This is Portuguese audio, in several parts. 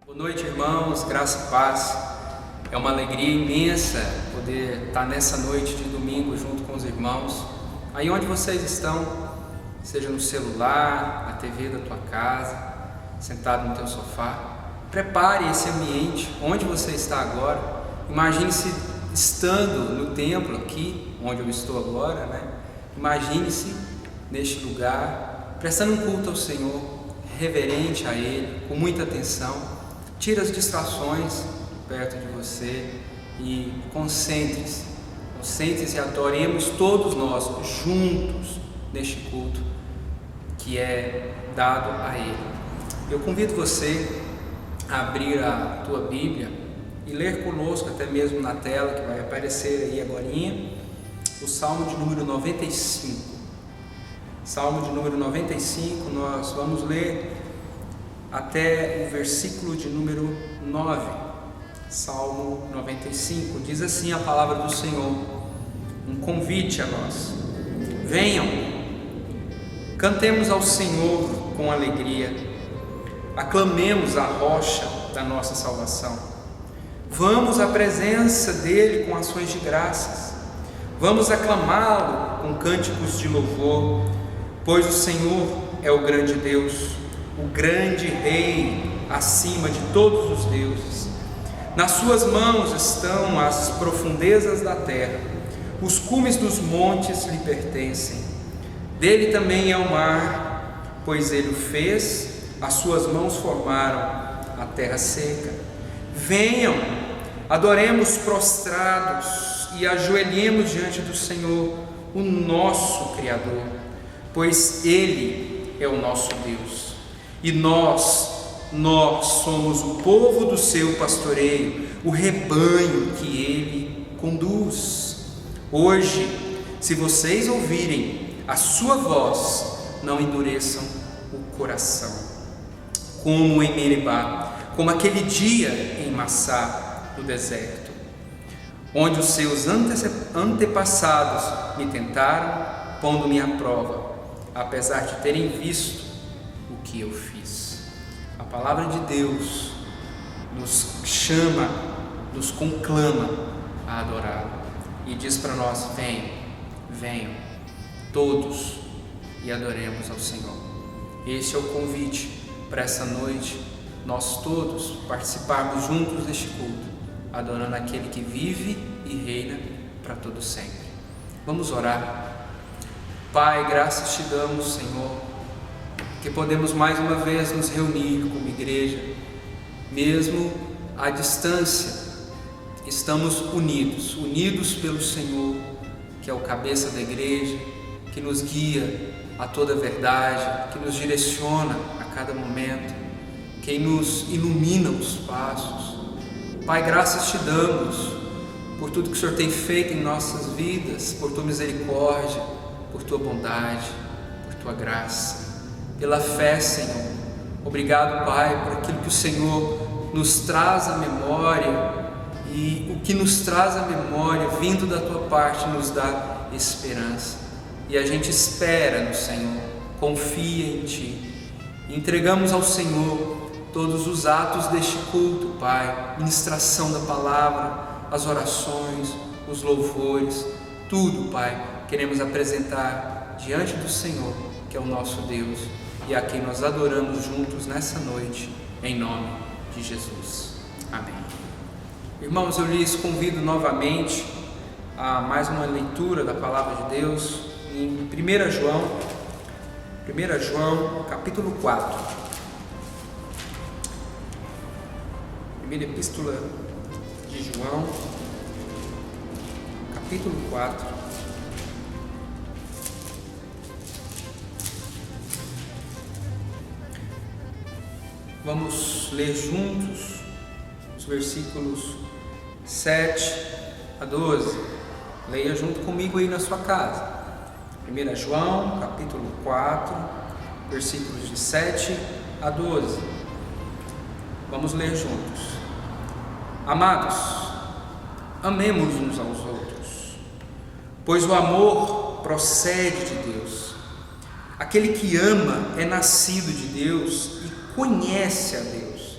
Boa noite, irmãos, graça e paz. É uma alegria imensa poder estar nessa noite de domingo junto com os irmãos. Aí onde vocês estão, seja no celular, na TV da tua casa, sentado no teu sofá, prepare esse ambiente onde você está agora. Imagine-se estando no templo aqui, onde eu estou agora, né? Imagine-se neste lugar, prestando um culto ao Senhor, reverente a Ele, com muita atenção. Tire as distrações perto de você e concentre-se e adoremos todos nós juntos neste culto que é dado a Ele. Eu convido você a abrir a tua Bíblia e ler conosco, até mesmo na tela que vai aparecer aí agorinha, o Salmo de número 95. Salmo de número 95, nós vamos ler até o versículo de número 9, Salmo 95, diz assim a palavra do Senhor, um convite a nós: venham, cantemos ao Senhor com alegria, aclamemos a rocha da nossa salvação, vamos à presença dEle com ações de graças, vamos aclamá-lo com cânticos de louvor, pois o Senhor é o grande Deus, o grande Rei acima de todos os deuses. Nas suas mãos estão as profundezas da terra, os cumes dos montes lhe pertencem. Dele também é o mar, pois ele o fez, as suas mãos formaram a terra seca. Venham, adoremos prostrados e ajoelhemos diante do Senhor, o nosso Criador, pois Ele é o nosso Deus. E nós somos o povo do seu pastoreio, o rebanho que ele conduz. Hoje, se vocês ouvirem a sua voz, não endureçam o coração, como em Meribá, como aquele dia em Massá, no deserto, onde os seus antepassados me tentaram, pondo-me à prova, apesar de terem visto o que eu fiz. A palavra de Deus nos chama, nos conclama a adorá-lo e diz para nós: venham todos e adoremos ao Senhor. Esse é o convite para essa noite, nós todos participarmos juntos deste culto, adorando aquele que vive e reina para todo sempre. Vamos orar. Pai, graças te damos, Senhor, que podemos mais uma vez nos reunir como igreja, mesmo à distância, estamos unidos pelo Senhor, que é o cabeça da igreja, que nos guia a toda a verdade, que nos direciona a cada momento, quem nos ilumina os passos. Pai, graças te damos por tudo que o Senhor tem feito em nossas vidas, por tua misericórdia, por tua bondade, por tua graça, pela fé, Senhor. Obrigado, Pai, por aquilo que o Senhor nos traz à memória, e o que nos traz à memória, vindo da tua parte, nos dá esperança, e a gente espera no Senhor, confia em ti. Entregamos ao Senhor todos os atos deste culto, Pai, ministração da palavra, as orações, os louvores, tudo, Pai, queremos apresentar diante do Senhor, que é o nosso Deus, e a quem nós adoramos juntos nessa noite, em nome de Jesus. Amém. Irmãos, eu lhes convido novamente a mais uma leitura da Palavra de Deus em 1 João, capítulo 4. Primeira Epístola de João, capítulo 4. Vamos ler juntos os versículos 7 a 12. Leia junto comigo aí na sua casa. 1 João, capítulo 4, versículos de 7 a 12. Vamos ler juntos. Amados, amemos uns aos outros, pois o amor procede de Deus. Aquele que ama é nascido de Deus e conhece a Deus.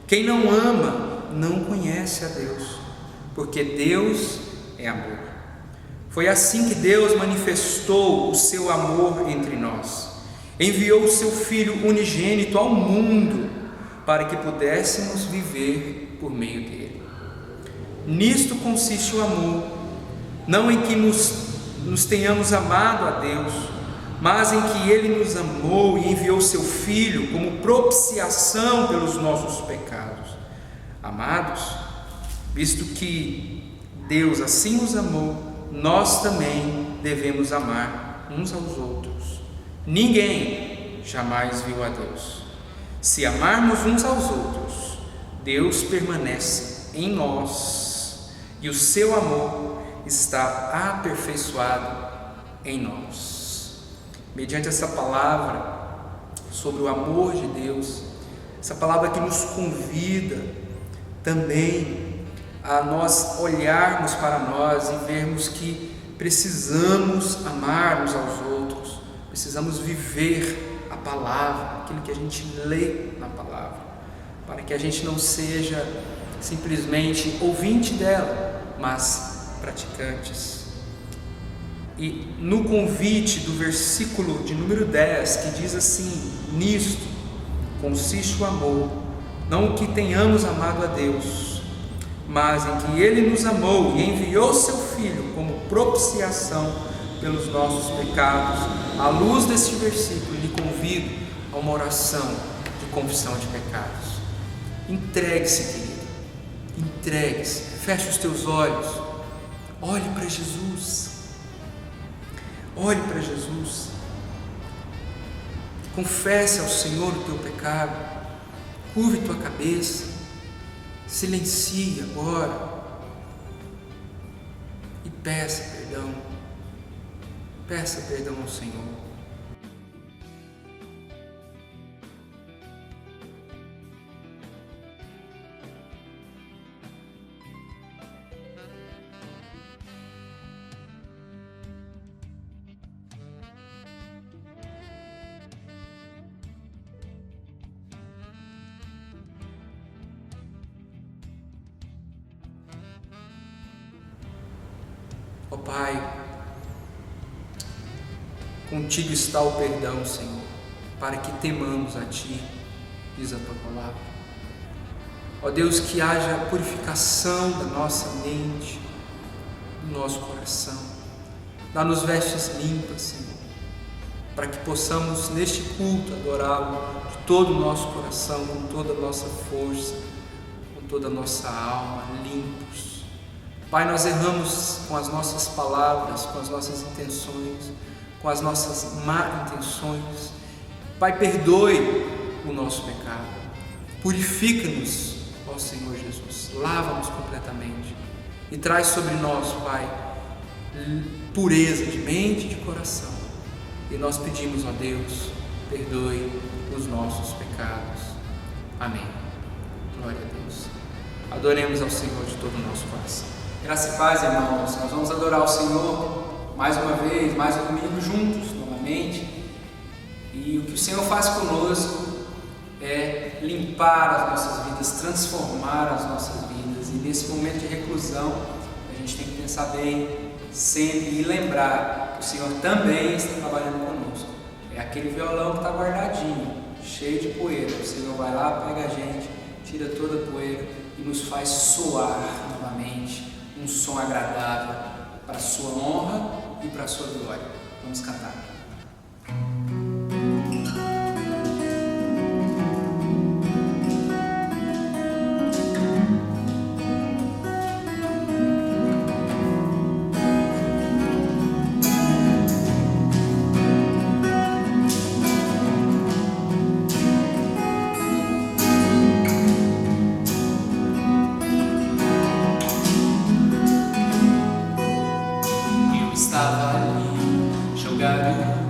Quem não ama não conhece a Deus, porque Deus é amor. Foi assim que Deus manifestou o seu amor entre nós. Enviou o seu Filho unigênito ao mundo para que pudéssemos viver por meio dele. Nisto consiste o amor, não em que nos tenhamos amado a Deus, mas em que Ele nos amou e enviou seu Filho como propiciação pelos nossos pecados. Amados, visto que Deus assim nos amou, nós também devemos amar uns aos outros. Ninguém jamais viu a Deus. Se amarmos uns aos outros, Deus permanece em nós e o seu amor está aperfeiçoado em nós. Mediante essa palavra sobre o amor de Deus, essa palavra que nos convida também a nós olharmos para nós e vermos que precisamos amar uns aos outros, precisamos viver a palavra, aquilo que a gente lê na palavra, para que a gente não seja simplesmente ouvinte dela, mas praticantes. E no convite do versículo de número 10, que diz assim: nisto consiste o amor, não o que tenhamos amado a Deus, mas em que Ele nos amou e enviou seu Filho como propiciação pelos nossos pecados. À luz deste versículo, lhe convido a uma oração de confissão de pecados. Entregue-se, querido, entregue-se, feche os teus olhos, olhe para Jesus, olhe para Jesus, confesse ao Senhor o teu pecado, curve tua cabeça, silencie agora e peça perdão ao Senhor. Ó Pai, contigo está o perdão, Senhor, para que temamos a Ti, diz a Tua palavra. Ó Deus, que haja purificação da nossa mente, do nosso coração. Dá-nos vestes limpas, Senhor, para que possamos neste culto adorá-lo de todo o nosso coração, com toda a nossa força, com toda a nossa alma, limpos. Pai, nós erramos com as nossas palavras, com as nossas intenções, com as nossas má intenções. Pai, perdoe o nosso pecado, purifica-nos, ó Senhor Jesus, lava-nos completamente e traz sobre nós, Pai, pureza de mente e de coração. E nós pedimos, ó Deus, perdoe os nossos pecados. Amém. Glória a Deus. Adoremos ao Senhor de todo o nosso coração. Graça e paz, irmãos. Nós vamos adorar o Senhor mais uma vez, mais um domingo juntos, novamente. E o que o Senhor faz conosco é limpar as nossas vidas, transformar as nossas vidas. E nesse momento de reclusão, a gente tem que pensar bem, sempre, e lembrar que o Senhor também está trabalhando conosco. É aquele violão que está guardadinho, cheio de poeira. O Senhor vai lá, pega a gente, tira toda a poeira e nos faz soar novamente um som agradável para a sua honra e para a sua glória. Vamos cantar. Estava ali, jogado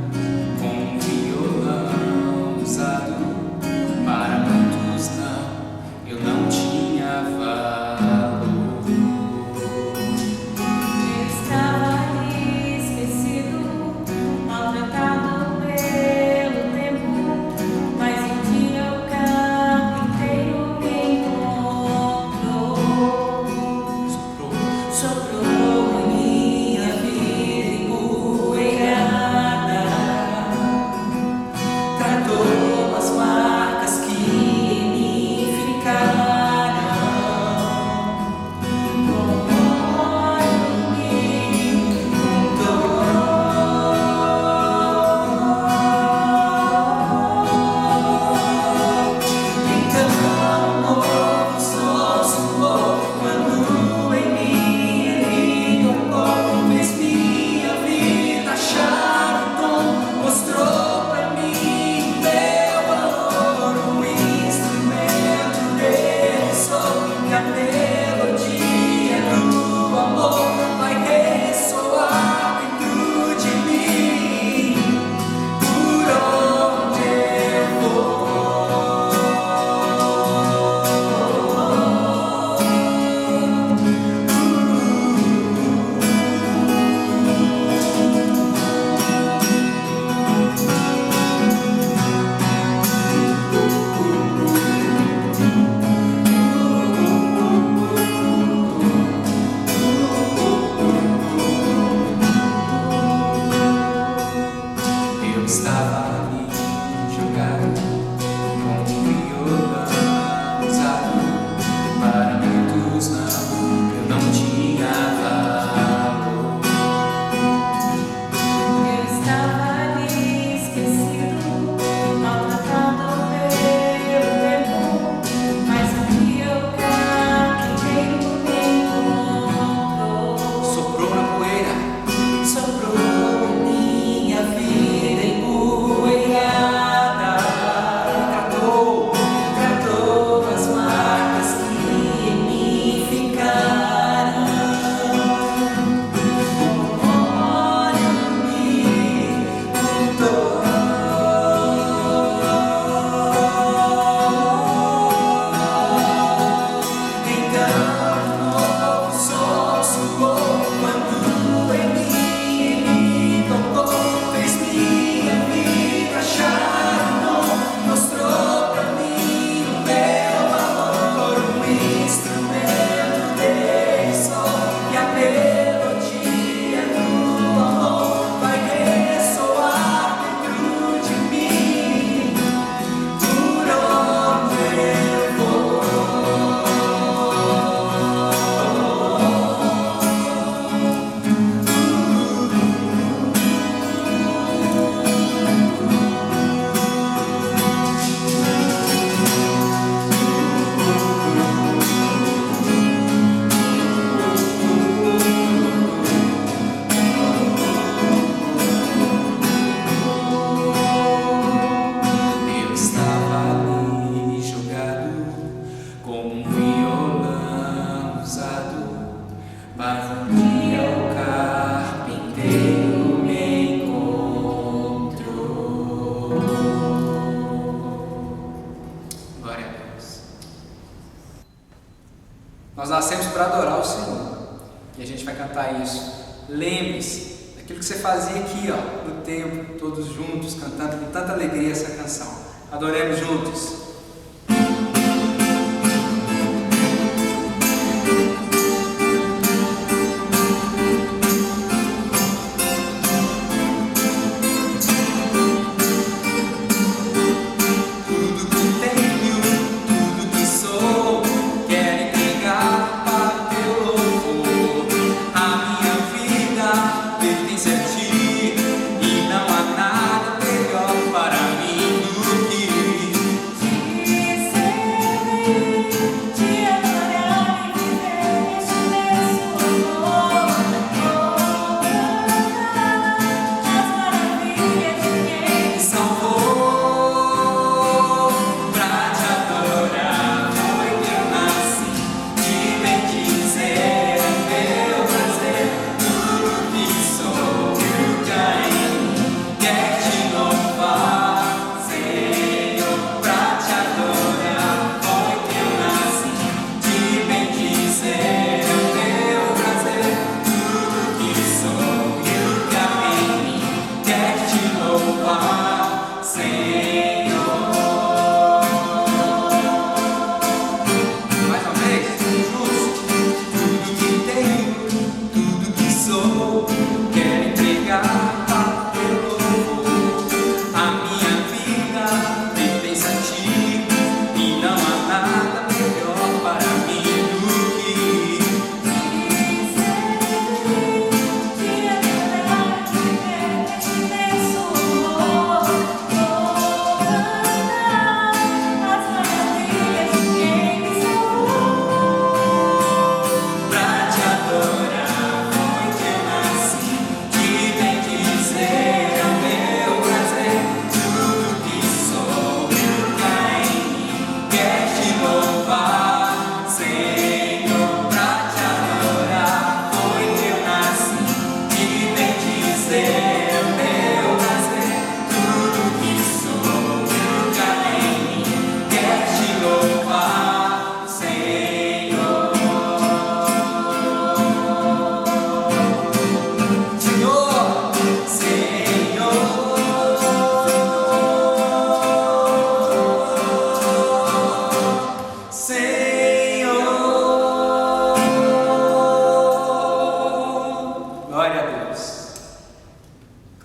Nós nascemos para adorar o Senhor. E a gente vai cantar isso. Lembre-se daquilo que você fazia aqui, ó, no templo, todos juntos, cantando com tanta alegria essa canção. Adoremos juntos.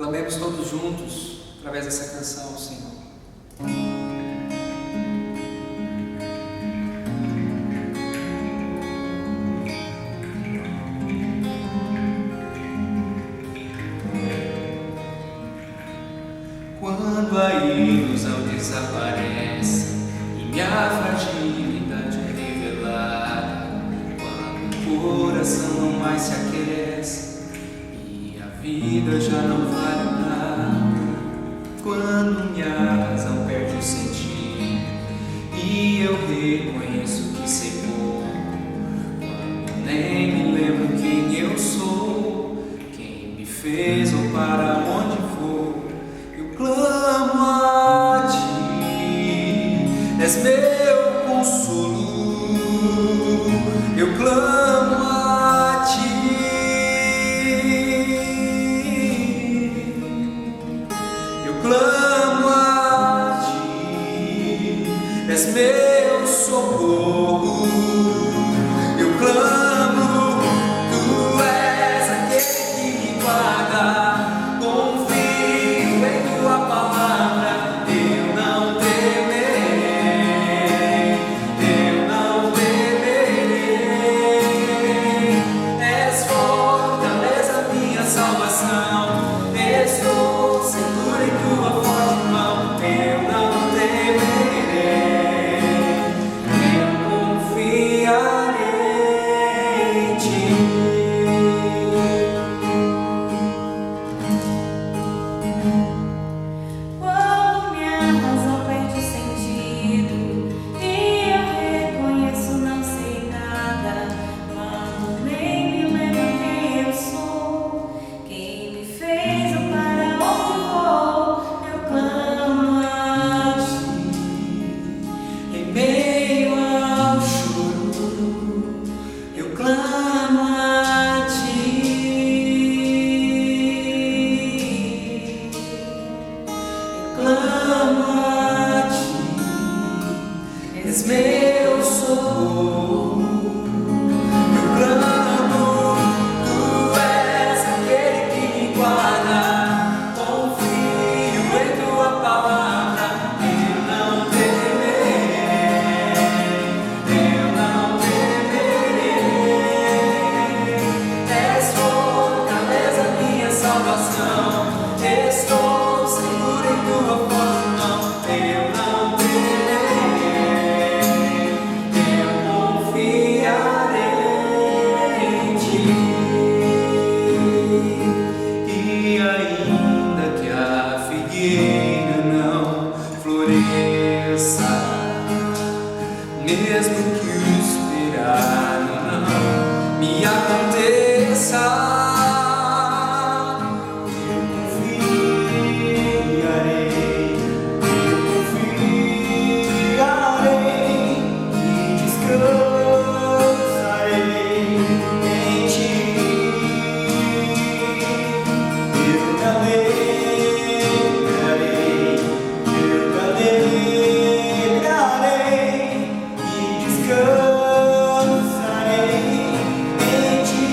Clamemos todos juntos através dessa canção, Senhor. Quando a ilusão desaparece e minha fragilidade é revelada, quando o coração não mais se aquece e a vida já não vale nada, quando minha razão perde o sentido e eu reconheço que sei pouco, quando nem me lembro quem eu sou, quem me fez ou para onde vou, eu clamo a Ti, és meu consolo, eu clamo a Ti, eu clamo a Ti, és meu socorro, eu clamo, Tu és aquele que me guarda, confio em Tua palavra, eu não temerei, eu não temerei, és fortaleza, minha salvação, estou seguro em Tua forte mão, eu não temerei, eu confiarei em Ti. Quando minha razão perde o sentido e eu reconheço não sei nada, quando nem me lembro quem eu sou, quem me fez ou para onde vou, eu clamo a Ti. Em meio ao choro, eu clamo a Ti, eu clamo a Ti, és meu socorro, eu clamo, Tu és aquele que me guarda, confio em Tua palavra, eu não temerei, eu não temerei, és fortaleza, minha salvação, estou seguro em Tua forte mão, eu não temerei, eu confiarei em Ti. E ainda que a figueira não floresça, mesmo que o esperado não me aconteça, eu confiarei e descansarei em Ti. Eu me alegrarei e descansarei em Ti.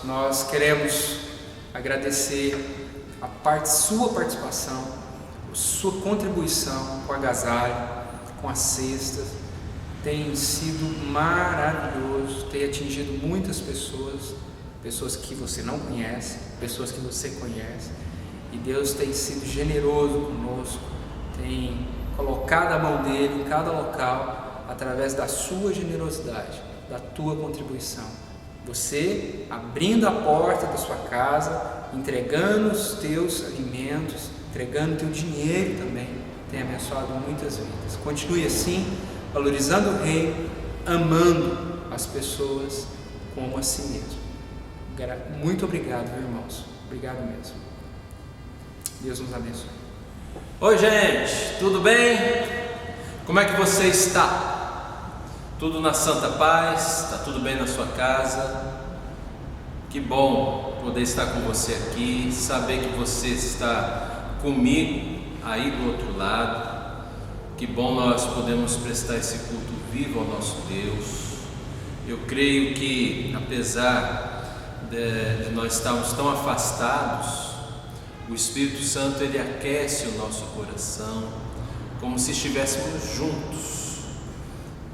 nós queremos agradecer sua participação, sua contribuição com o agasalho, com as cestas. Tem sido maravilhoso, tem atingido muitas pessoas, pessoas que você não conhece, pessoas que você conhece, e Deus tem sido generoso conosco, tem colocado a mão dele em cada local, através da sua generosidade, da tua contribuição. Você abrindo a porta da sua casa, entregando os teus alimentos, entregando o teu dinheiro também, tem abençoado muitas vidas. Continue assim, valorizando o Reino, amando as pessoas como a si mesmo. Muito obrigado, meus irmãos. Obrigado mesmo. Deus nos abençoe. Oi, gente, tudo bem? Como é que você está? Tudo na santa paz? Está tudo bem na sua casa? Que bom poder estar com você aqui, saber que você está comigo aí do outro lado. Que bom nós podemos prestar esse culto vivo ao nosso Deus. Eu creio que, apesar de nós estarmos tão afastados, o Espírito Santo ele aquece o nosso coração, como se estivéssemos juntos.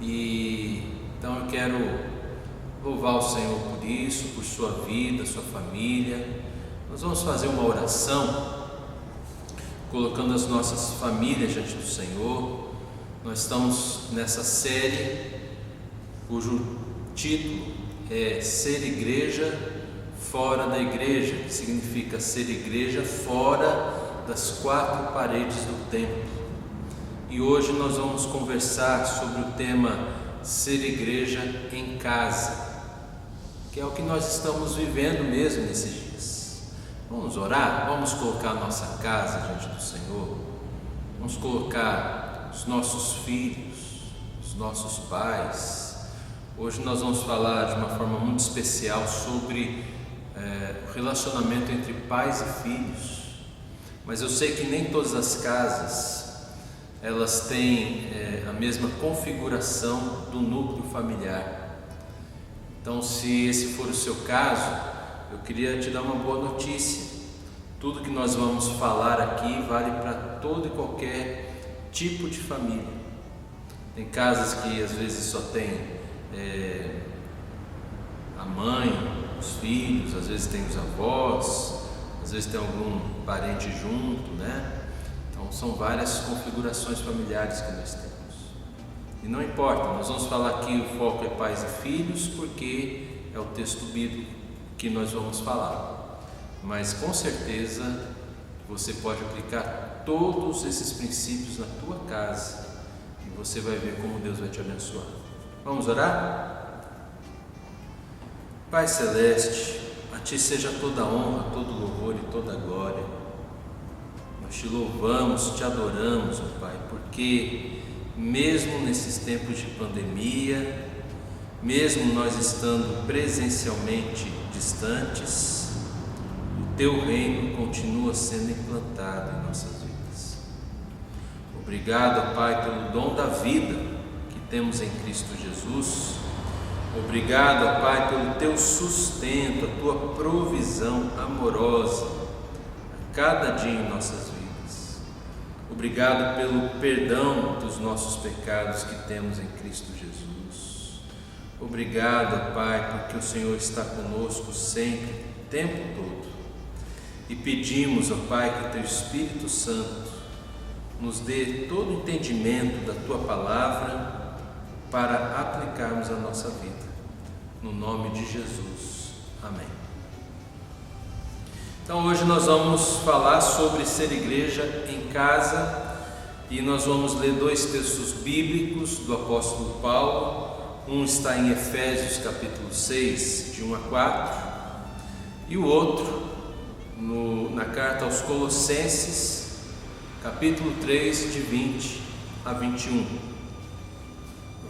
E então eu quero louvar o Senhor por isso, por sua vida, sua família. Nós vamos fazer uma oração, colocando as nossas famílias diante do Senhor. Nós estamos nessa série cujo título é Ser Igreja Fora da Igreja, que significa ser igreja fora das quatro paredes do templo. E hoje nós vamos conversar sobre o tema Ser Igreja em Casa, que é o que nós estamos vivendo mesmo nesses dias. Vamos orar? Vamos colocar a nossa casa diante do Senhor, vamos colocar os nossos filhos, os nossos pais. Hoje nós vamos falar de uma forma muito especial sobre o relacionamento entre pais e filhos, mas eu sei que nem todas as casas elas têm a mesma configuração do núcleo familiar. Então, se esse for o seu caso, eu queria te dar uma boa notícia. Tudo que nós vamos falar aqui vale para todo e qualquer tipo de família. Tem casas que às vezes só tem a mãe, os filhos, às vezes tem os avós, às vezes tem algum parente junto, né? Então são várias configurações familiares que nós temos. E não importa, nós vamos falar aqui, o foco é pais e filhos, porque é o texto bíblico que nós vamos falar. Mas com certeza você pode aplicar todos esses princípios na tua casa e você vai ver como Deus vai te abençoar. Vamos orar? Pai Celeste, a Ti seja toda a honra, todo o louvor e toda a glória. Nós Te louvamos, Te adoramos, ó Pai, porque mesmo nesses tempos de pandemia, mesmo nós estando presencialmente distantes, o Teu reino continua sendo implantado em nossas vidas. Obrigado, ó Pai, pelo dom da vida que temos em Cristo Jesus. Obrigado, ó Pai, pelo Teu sustento, a Tua provisão amorosa a cada dia em nossas vidas. Obrigado pelo perdão dos nossos pecados que temos em Cristo Jesus. Obrigado, ó Pai, porque o Senhor está conosco sempre, o tempo todo. E pedimos, ó Pai, que o Teu Espírito Santo nos dê todo o entendimento da Tua palavra para aplicarmos a nossa vida. No nome de Jesus. Amém. Então hoje nós vamos falar sobre ser igreja em casa e nós vamos ler dois textos bíblicos do apóstolo Paulo. Um está em Efésios capítulo 6, de 1 a 4, e o outro na carta aos Colossenses, capítulo 3, de 20 a 21.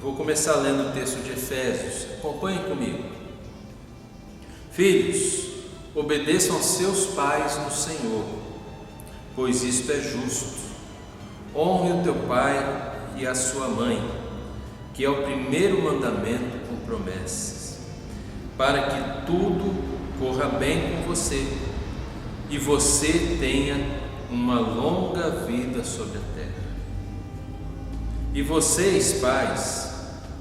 Vou começar lendo o texto de Efésios, acompanhem comigo. Filhos, obedeçam aos seus pais no Senhor, pois isto é justo. Honre o teu pai e a sua mãe, que é o primeiro mandamento com promessas, para que tudo corra bem com você e você tenha uma longa vida sobre a terra. E vocês, pais,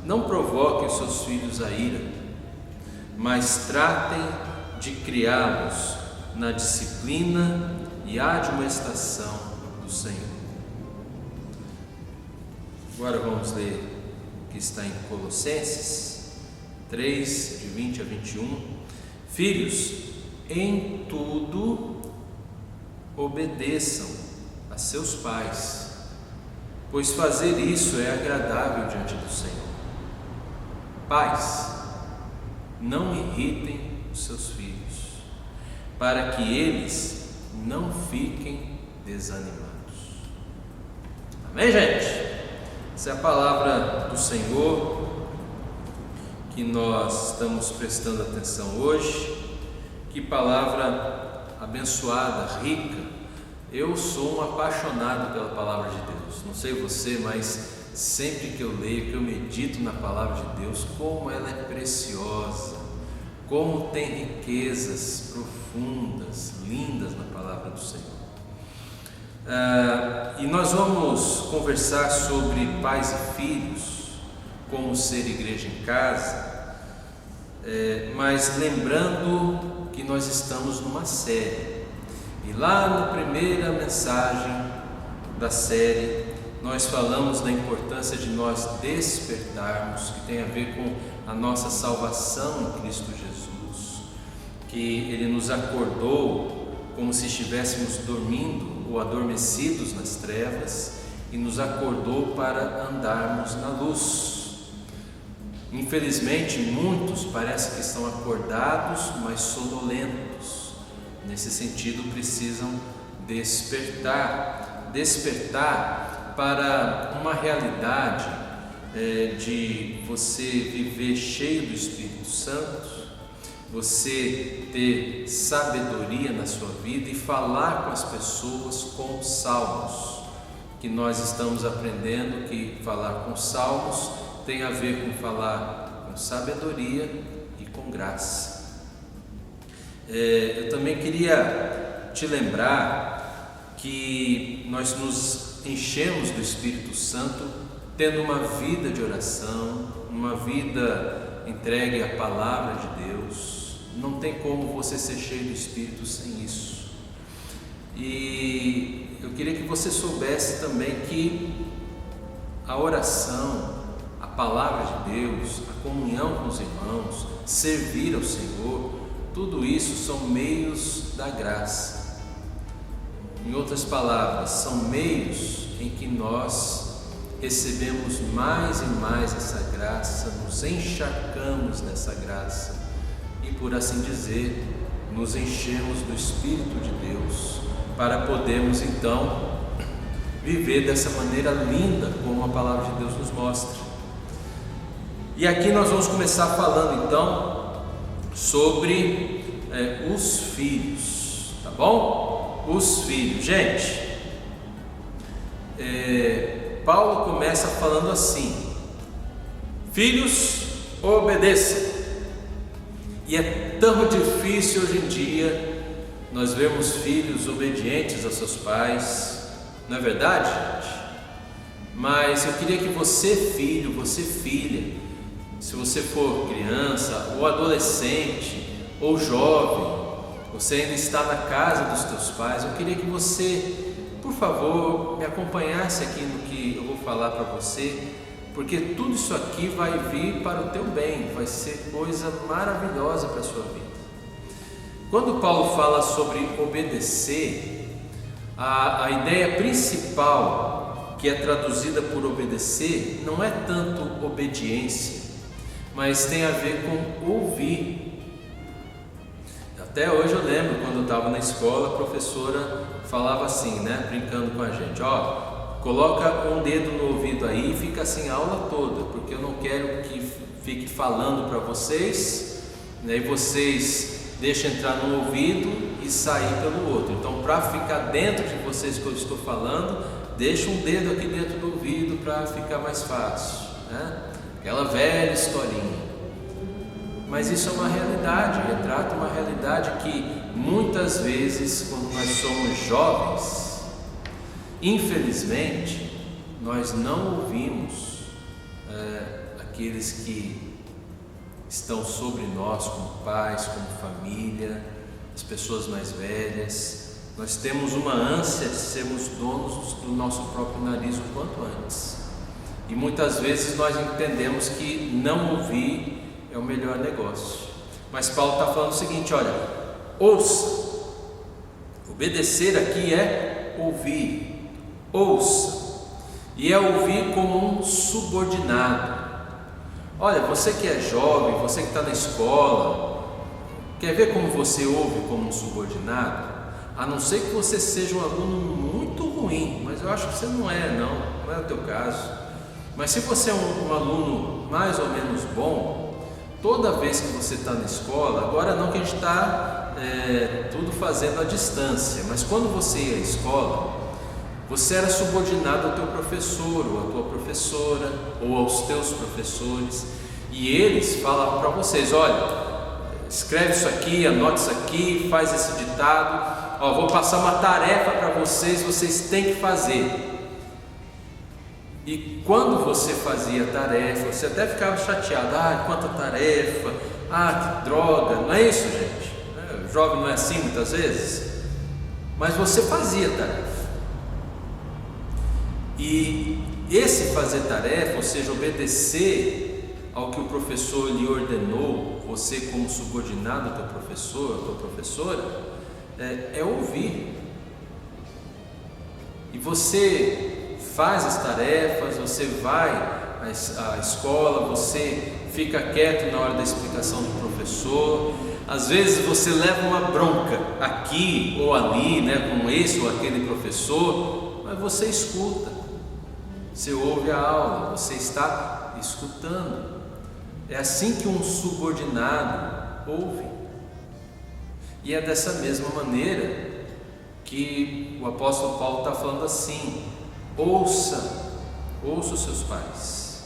não provoquem os seus filhos a ira, mas tratem de criá-los na disciplina e admoestação do Senhor. Agora vamos ler o que está em Colossenses 3, de 20 a 21. Filhos, em tudo obedeçam a seus pais, pois fazer isso é agradável diante do Senhor. Pais, não irritem os seus filhos, para que eles não fiquem desanimados. Amém, gente? Essa é a palavra do Senhor que nós estamos prestando atenção hoje. Que palavra abençoada, rica. Eu sou um apaixonado pela palavra de Deus. Não sei você, mas sempre que eu leio, que eu medito na palavra de Deus, como ela é preciosa, como tem riquezas profundas, lindas na palavra do Senhor. E nós vamos conversar sobre pais e filhos, como ser igreja em casa, mas lembrando que nós estamos numa série, e lá na primeira mensagem da série nós falamos da importância de nós despertarmos, que tem a ver com a nossa salvação em Cristo Jesus, que Ele nos acordou como se estivéssemos dormindo ou adormecidos nas trevas e nos acordou para andarmos na luz. Infelizmente, muitos parece que estão acordados, mas sonolentos. Nesse sentido, precisam despertar para uma realidade de você viver cheio do Espírito Santo, você ter sabedoria na sua vida e falar com as pessoas com salmos, que nós estamos aprendendo que falar com salmos tem a ver com falar com sabedoria e com graça. Eu também queria te lembrar que nós nos enchemos do Espírito Santo tendo uma vida de oração, uma vida entregue à palavra de Deus. Não tem como você ser cheio do Espírito sem isso. E eu queria que você soubesse também que a oração, a palavra de Deus, a comunhão com os irmãos, servir ao Senhor, tudo isso são meios da graça. Em outras palavras, são meios em que nós recebemos mais e mais essa graça, nos encharcamos nessa graça e, por assim dizer, nos enchemos do Espírito de Deus para podermos então viver dessa maneira linda como a palavra de Deus nos mostra. E aqui nós vamos começar falando então sobre os filhos, tá bom? Os filhos, gente. Paulo começa falando assim: filhos, obedeçam. E é tão difícil hoje em dia nós vemos filhos obedientes aos seus pais, não é verdade, gente? Mas eu queria que você, filho, você, filha, se você for criança ou adolescente ou jovem, você ainda está na casa dos teus pais, eu queria que você, por favor, me acompanhasse aqui no que eu vou falar para você, porque tudo isso aqui vai vir para o teu bem, vai ser coisa maravilhosa para a sua vida. Quando Paulo fala sobre obedecer, a ideia principal que é traduzida por obedecer não é tanto obediência, mas tem a ver com ouvir. Até hoje eu lembro, quando eu estava na escola, a professora falava assim, né, brincando com a gente: coloca um dedo no ouvido aí e fica assim a aula toda, porque eu não quero que fique falando para vocês, né, e vocês deixam entrar no ouvido e sair pelo outro. Então, para ficar dentro de vocês que eu estou falando, deixa um dedo aqui dentro do ouvido para ficar mais fácil, né? Aquela velha historinha. Mas isso é uma realidade, retrata uma realidade que muitas vezes, quando nós somos jovens, infelizmente, nós não ouvimos aqueles que estão sobre nós, como pais, como família, as pessoas mais velhas. Nós temos uma ânsia de sermos donos do nosso próprio nariz o quanto antes. E muitas vezes nós entendemos que não ouvir é o melhor negócio. Mas Paulo está falando o seguinte: olha, ouça. Obedecer aqui é ouvir. Ouça. E é ouvir como um subordinado. Olha, você que é jovem, você que está na escola, quer ver como você ouve como um subordinado? A não ser que você seja um aluno muito ruim, mas eu acho que você não é o teu caso. Mas se você é um aluno mais ou menos bom, toda vez que você está na escola, agora não que a gente está tudo fazendo à distância, mas quando você ia à escola, você era subordinado ao teu professor, ou à tua professora, ou aos teus professores, e eles falavam para vocês: olha, escreve isso aqui, anota isso aqui, faz esse ditado, vou passar uma tarefa para vocês, vocês têm que fazer. E quando você fazia a tarefa, você até ficava chateado: quanta tarefa, que droga, não é isso, gente? O jovem não é assim muitas vezes, mas você fazia a tarefa. E esse fazer tarefa, ou seja, obedecer ao que o professor lhe ordenou, você como subordinado ao teu professor, à tua professora, é ouvir. E você faz as tarefas, você vai à escola, você fica quieto na hora da explicação do professor. Às vezes você leva uma bronca aqui ou ali, com esse ou aquele professor, mas você escuta. Você ouve a aula, você está escutando. É assim que um subordinado ouve. E é dessa mesma maneira que o apóstolo Paulo está falando assim: ouça os seus pais.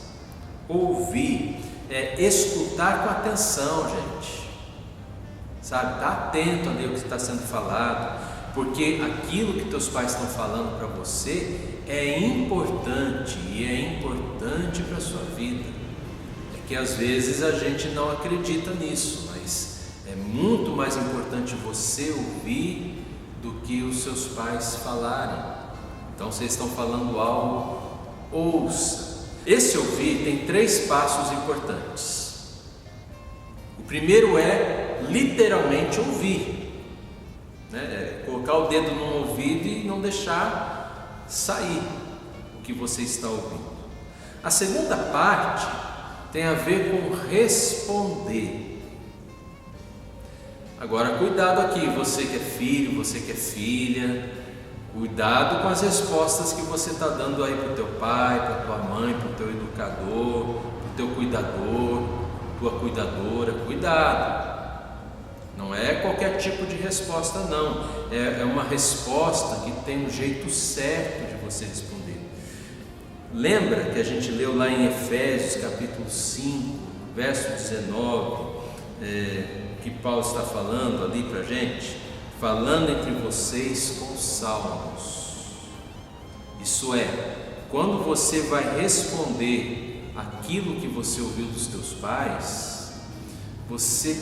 Ouvir é escutar com atenção, gente. Sabe, está atento ali ao que está sendo falado, porque aquilo que teus pais estão falando para você é importante, e é importante para a sua vida. É que às vezes a gente não acredita nisso, mas é muito mais importante você ouvir do que os seus pais falarem. Então, vocês estão falando algo, ouça. Esse ouvir tem 3 passos importantes. O primeiro é literalmente ouvir, colocar o dedo no ouvido e não deixar sair o que você está ouvindo. A segunda parte tem a ver com responder. Agora, cuidado aqui, você que é filho, você que é filha, cuidado com as respostas que você está dando aí para o teu pai, para a tua mãe, para o teu educador, para o teu cuidador, tua cuidadora. Cuidado. Não é qualquer tipo de resposta, não. É uma resposta que tem um jeito certo de você responder. Lembra que a gente leu lá em Efésios capítulo 5, verso 19, que Paulo está falando ali para a gente? Falando entre vocês com salmos. Isso é, quando você vai responder aquilo que você ouviu dos teus pais, você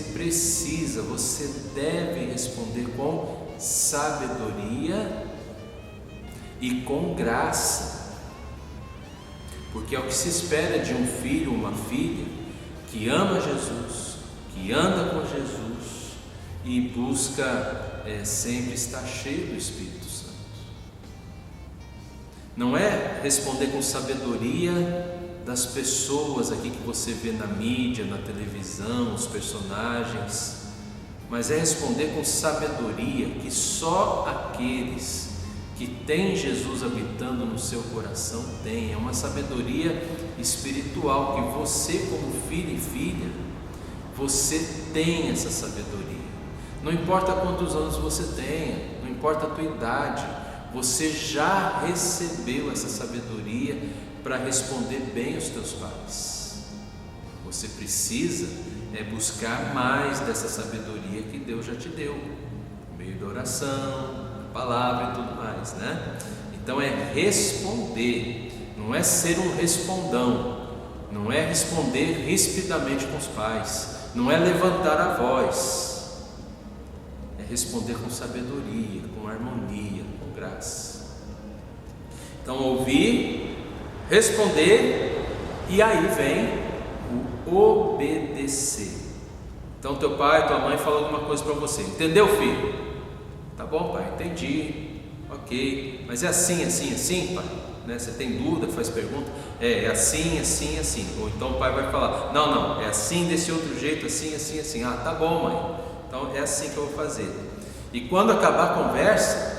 deve responder com sabedoria e com graça, porque é o que se espera de um filho ou uma filha que ama Jesus, que anda com Jesus e busca sempre estar cheio do Espírito Santo. Não é responder com sabedoria das pessoas aqui que você vê na mídia, na televisão, os personagens, mas é responder com sabedoria que só aqueles que têm Jesus habitando no seu coração têm. É uma sabedoria espiritual que você, como filho e filha, você tem essa sabedoria. Não importa quantos anos você tenha, não importa a tua idade, você já recebeu essa sabedoria para responder bem aos teus pais. Você precisa buscar mais dessa sabedoria que Deus já te deu, por meio da oração, da palavra e tudo mais, Então é responder não é ser um respondão, não é responder rispidamente com os pais, não é levantar a voz, é responder com sabedoria, com harmonia, com graça. Então, ouvir, responder, e aí vem o obedecer. Então, teu pai, tua mãe falou alguma coisa para você, entendeu, filho? Tá bom, pai, entendi, ok, mas é assim, assim, assim, pai? Né? Você tem dúvida, faz pergunta, é assim, assim, assim. Ou então o pai vai falar, não, é assim, desse outro jeito, assim, assim, assim. Ah, tá bom, mãe, então é assim que eu vou fazer. E quando acabar a conversa,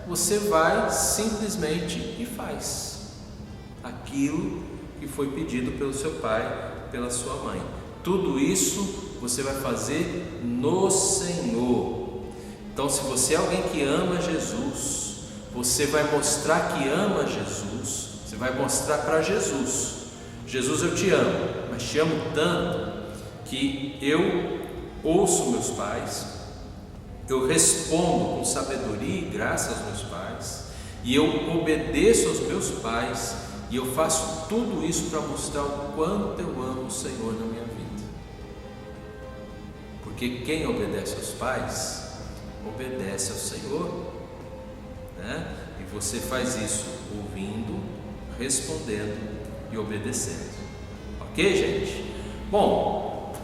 você vai simplesmente e faz aquilo que foi pedido pelo seu pai, pela sua mãe. Tudo isso você vai fazer no Senhor. Então, se você é alguém que ama Jesus, você vai mostrar que ama Jesus, você vai mostrar para Jesus: Jesus, eu te amo, mas te amo tanto que eu ouço meus pais, eu respondo com sabedoria e graça aos meus pais, e eu obedeço aos meus pais, e eu faço tudo isso para mostrar o quanto eu amo o Senhor na minha vida. Porque quem obedece aos pais, obedece ao Senhor, né? E você faz isso ouvindo, respondendo e obedecendo. Ok, gente? Bom,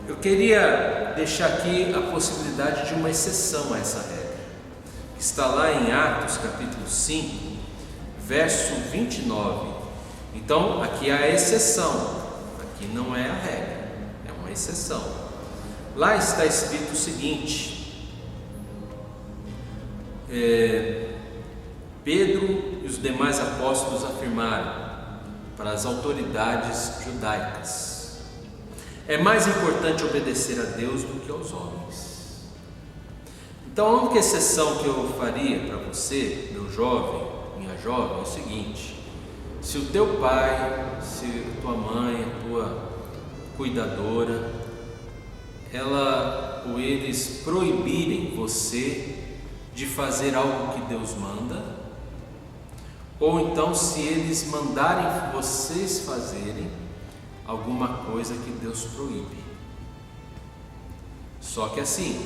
eu queria deixar aqui a possibilidade de uma exceção a essa regra, que está lá em Atos capítulo 5, verso 29. Então, aqui é a exceção, aqui não é a regra, é uma exceção. Lá está escrito o seguinte: Pedro e os demais apóstolos afirmaram para as autoridades judaicas: é mais importante obedecer a Deus do que aos homens. Então, a única exceção que eu faria para você, meu jovem, minha jovem, é o seguinte: se o teu pai, se a tua mãe, a tua cuidadora, ela ou eles proibirem você de fazer algo que Deus manda, ou então se eles mandarem vocês fazerem alguma coisa que Deus proíbe. Só que assim,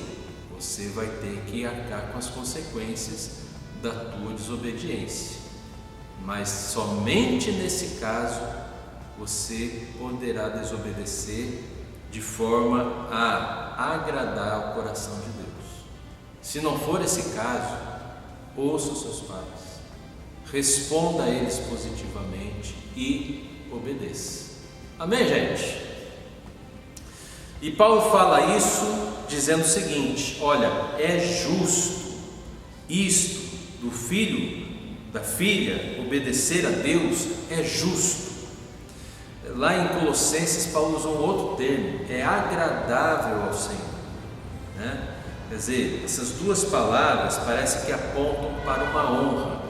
você vai ter que arcar com as consequências da tua desobediência, mas somente nesse caso você poderá desobedecer de forma a agradar o coração de Deus. Se não for esse caso, ouça os seus pais, responda a eles positivamente e obedeça. Amém, gente? E Paulo fala isso dizendo o seguinte: olha, é justo isto do filho, da filha, obedecer a Deus, é justo. Lá em Colossenses, Paulo usou um outro termo: é agradável ao Senhor, né? Quer dizer, essas duas palavras parecem que apontam para uma honra.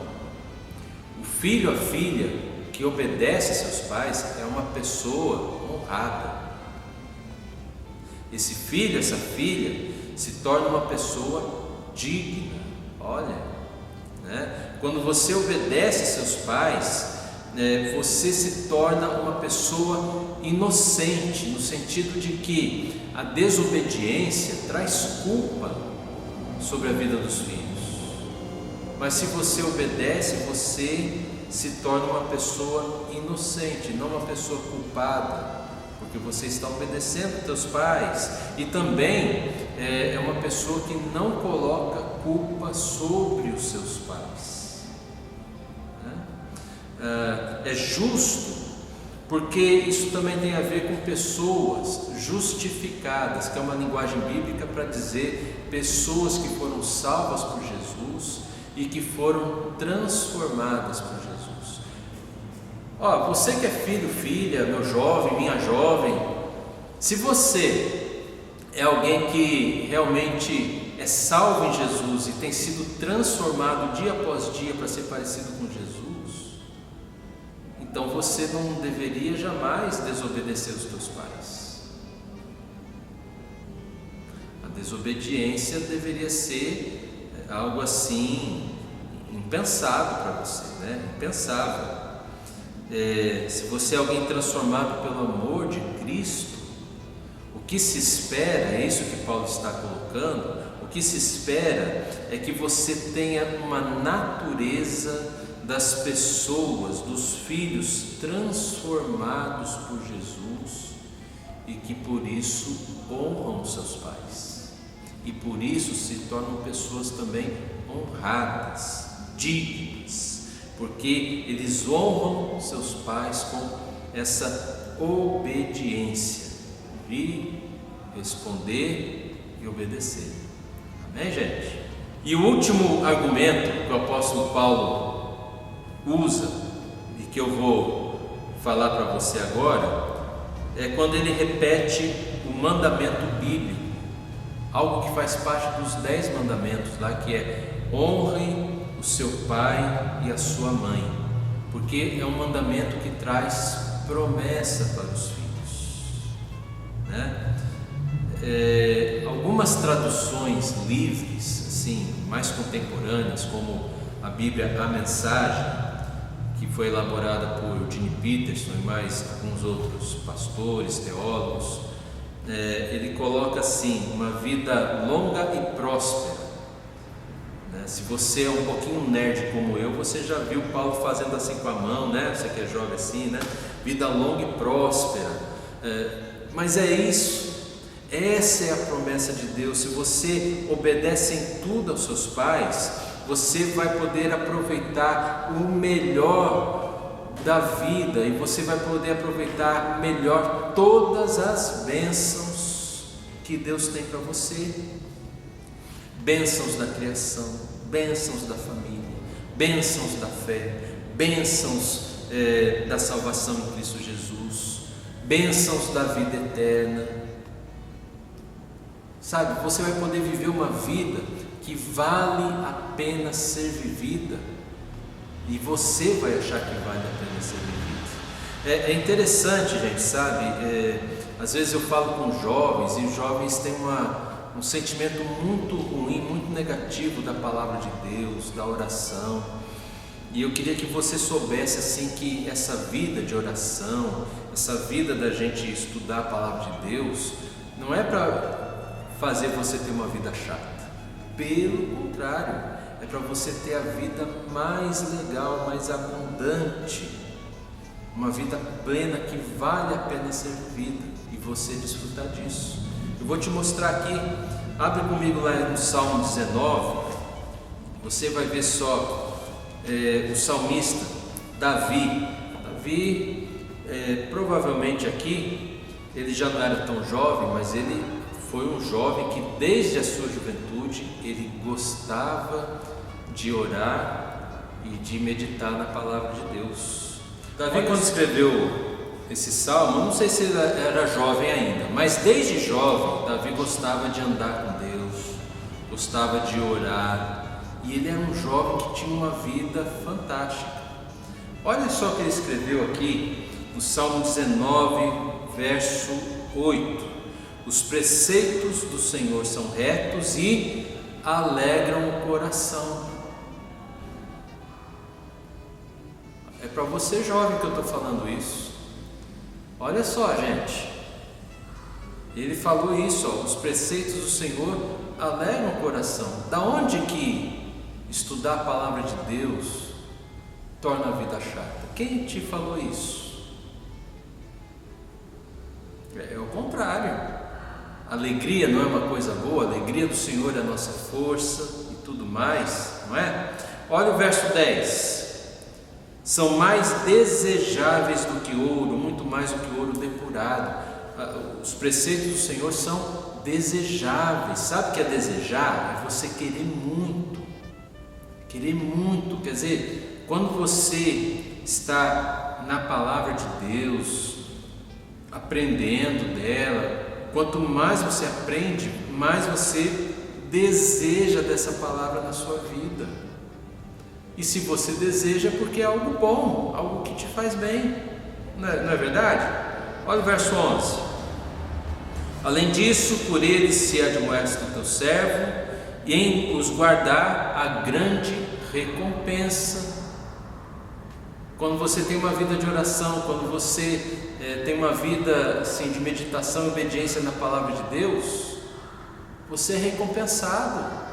O filho, a filha que obedece a seus pais é uma pessoa honrada. Esse filho, essa filha se torna uma pessoa digna. Olha, né? Quando você obedece a seus pais, você se torna uma pessoa inocente, no sentido de que a desobediência traz culpa sobre a vida dos filhos. Mas se você obedece, você se torna uma pessoa inocente, não uma pessoa culpada, porque você está obedecendo teus pais, e também é uma pessoa que não coloca culpa sobre os seus pais. É justo, porque isso também tem a ver com pessoas justificadas, que é uma linguagem bíblica para dizer pessoas que foram salvas por Jesus e que foram transformadas por Jesus. Você que é filho, filha, meu jovem, minha jovem, se você é alguém que realmente é salvo em Jesus e tem sido transformado dia após dia para ser parecido com Jesus, então você não deveria jamais desobedecer os teus pais. A desobediência deveria ser algo assim impensado para você, né? Impensável. se você é alguém transformado pelo amor de Cristo, o que se espera, é isso que Paulo está colocando, o que se espera é que você tenha uma natureza das pessoas, dos filhos transformados por Jesus e que por isso honram seus pais e por isso se tornam pessoas também honradas, dignas, porque eles honram seus pais com essa obediência de responder e obedecer. Amém, gente? E o último argumento que o apóstolo Paulo usa e que eu vou falar para você agora é quando ele repete o mandamento bíblico, algo que faz parte dos 10 mandamentos lá, que é: honre o seu pai e a sua mãe, porque é um mandamento que traz promessa para os filhos, né? Algumas traduções livres, assim, mais contemporâneas, como a Bíblia A Mensagem, que foi elaborada por Eugene Peterson e mais alguns outros pastores, teólogos, ele coloca assim: uma vida longa e próspera. Se você é um pouquinho nerd como eu, você já viu Paulo fazendo assim com a mão, né? Você que é jovem assim, né? Vida longa e próspera. Mas é isso. Essa é a promessa de Deus. Se você obedece em tudo aos seus pais, você vai poder aproveitar o melhor da vida e você vai poder aproveitar melhor todas as bênçãos que Deus tem para você. Bênçãos da criação, bênçãos da família, bênçãos da fé, bênçãos da salvação em Cristo Jesus, bênçãos da vida eterna. Sabe, você vai poder viver uma vida que vale a pena ser vivida, e você vai achar que vale a pena ser vivida. É interessante, gente, sabe? Às vezes eu falo com jovens, e os jovens têm um sentimento muito ruim, muito negativo da palavra de Deus, da oração. E eu queria que você soubesse assim que essa vida de oração, essa vida da gente estudar a palavra de Deus, não é para fazer você ter uma vida chata. Pelo contrário, é para você ter a vida mais legal, mais abundante, uma vida plena que vale a pena ser vivida, e você desfrutar disso. Eu vou te mostrar aqui, abre comigo lá no Salmo 19, você vai ver só o salmista Davi. Provavelmente aqui, ele já não era tão jovem, mas ele foi um jovem que desde a sua juventude ele gostava de orar e de meditar na palavra de Deus. Davi, quando escreveu esse salmo, não sei se ele era jovem ainda, mas desde jovem Davi gostava de andar com Deus, gostava de orar, e ele era um jovem que tinha uma vida fantástica. Olha só o que ele escreveu aqui no Salmo 19, verso 8: os preceitos do Senhor são retos e alegram o coração. É para você jovem que eu estou falando isso. Olha só, gente, ele falou isso, os preceitos do Senhor alegram o coração. Da onde que estudar a palavra de Deus torna a vida chata? Quem te falou isso? É o contrário. Alegria não é uma coisa boa? A alegria do Senhor é a nossa força e tudo mais, não é? Olha o verso 10: são mais desejáveis do que ouro, muito mais do que ouro depurado. Os preceitos do Senhor são desejáveis. Sabe o que é desejar? É você querer muito, quer dizer, quando você está na palavra de Deus, aprendendo dela, quanto mais você aprende, mais você deseja dessa palavra na sua vida. E se você deseja, é porque é algo bom, algo que te faz bem, não é verdade? Olha o verso 11: além disso, por eles se admoesta o teu servo, e em os guardar a grande recompensa. Quando você tem uma vida de oração, quando você tem uma vida assim, de meditação e obediência na palavra de Deus, você é recompensado.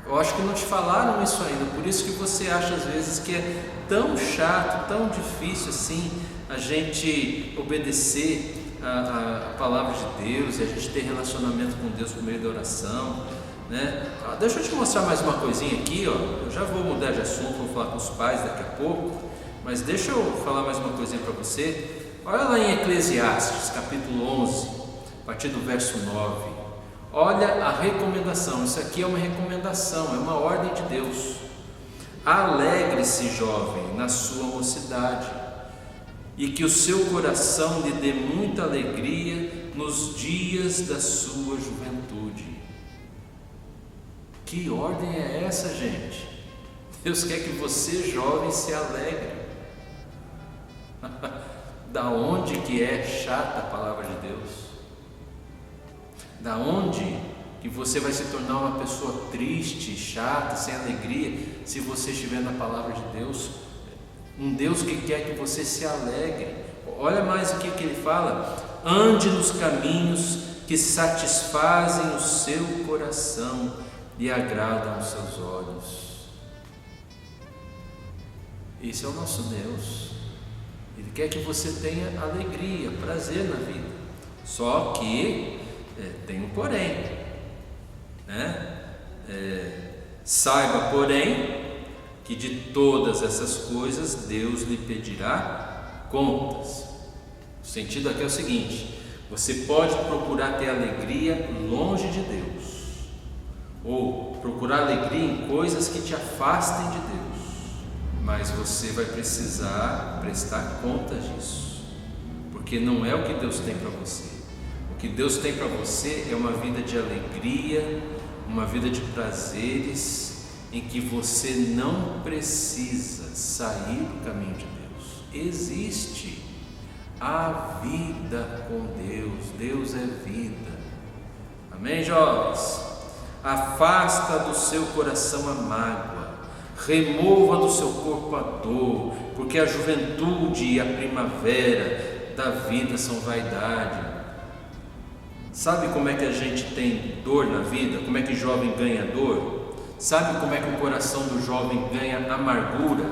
Eu acho que não te falaram isso ainda, por isso que você acha às vezes que é tão chato, tão difícil assim a gente obedecer a palavra de Deus e a gente ter relacionamento com Deus por meio da oração, né? Deixa eu te mostrar mais uma coisinha aqui, ó. Eu já vou mudar de assunto, vou falar com os pais daqui a pouco, mas deixa eu falar mais uma coisinha para você. Olha lá em Eclesiastes, capítulo 11, a partir do verso 9. Olha a recomendação, isso aqui é uma recomendação, é uma ordem de Deus. Alegre-se, jovem, na sua mocidade, e que o seu coração lhe dê muita alegria nos dias da sua juventude. Que ordem é essa, gente? Deus quer que você, jovem, se alegre. Da onde que é chata a palavra de Deus? Da onde que você vai se tornar uma pessoa triste, chata, sem alegria, se você estiver na palavra de Deus? Um Deus que quer que você se alegre. Olha mais o que ele fala: ande nos caminhos que satisfazem o seu coração e agradam os seus olhos. Esse é o nosso Deus. Ele quer que você tenha alegria, prazer na vida. Só que tem um porém, né? Saiba, porém, que de todas essas coisas Deus lhe pedirá contas. O sentido aqui é o seguinte: você pode procurar ter alegria longe de Deus, ou procurar alegria em coisas que te afastem de Deus, mas você vai precisar prestar contas disso, porque não é o que Deus tem para você. O que Deus tem para você é uma vida de alegria, uma vida de prazeres, em que você não precisa sair do caminho de Deus. Existe a vida com Deus. Deus é vida. Amém, jovens? Afasta do seu coração a mágoa, remova do seu corpo a dor, porque a juventude e a primavera da vida são vaidade. Sabe como é que a gente tem dor na vida? Como é que o jovem ganha dor? Sabe como é que o coração do jovem ganha amargura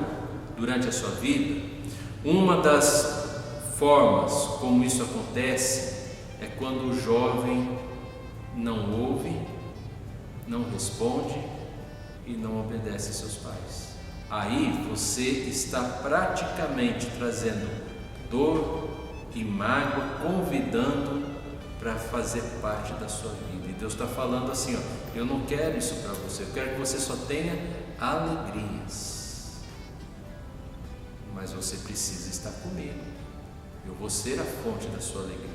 durante a sua vida? Uma das formas como isso acontece é quando o jovem não ouve, não responde e não obedece seus pais. Aí você está praticamente trazendo dor e mágoa, convidando para fazer parte da sua vida. E Deus está falando assim, ó: eu não quero isso para você, eu quero que você só tenha alegrias, mas você precisa estar comigo, eu vou ser a fonte da sua alegria.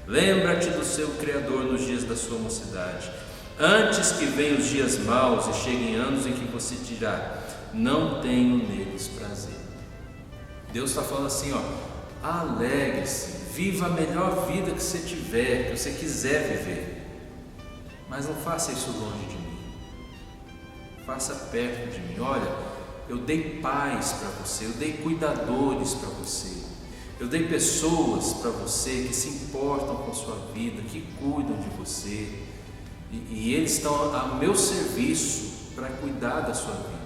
Lembra-te do seu Criador nos dias da sua mocidade, antes que venham os dias maus e cheguem anos em que você dirá: não tenho neles prazer. Deus está falando assim, ó: alegre-se, viva a melhor vida que você tiver, que você quiser viver, mas não faça isso longe de mim, faça perto de mim. Olha, eu dei pais para você, eu dei cuidadores para você, eu dei pessoas para você que se importam com a sua vida, que cuidam de você, e eles estão a meu serviço para cuidar da sua vida.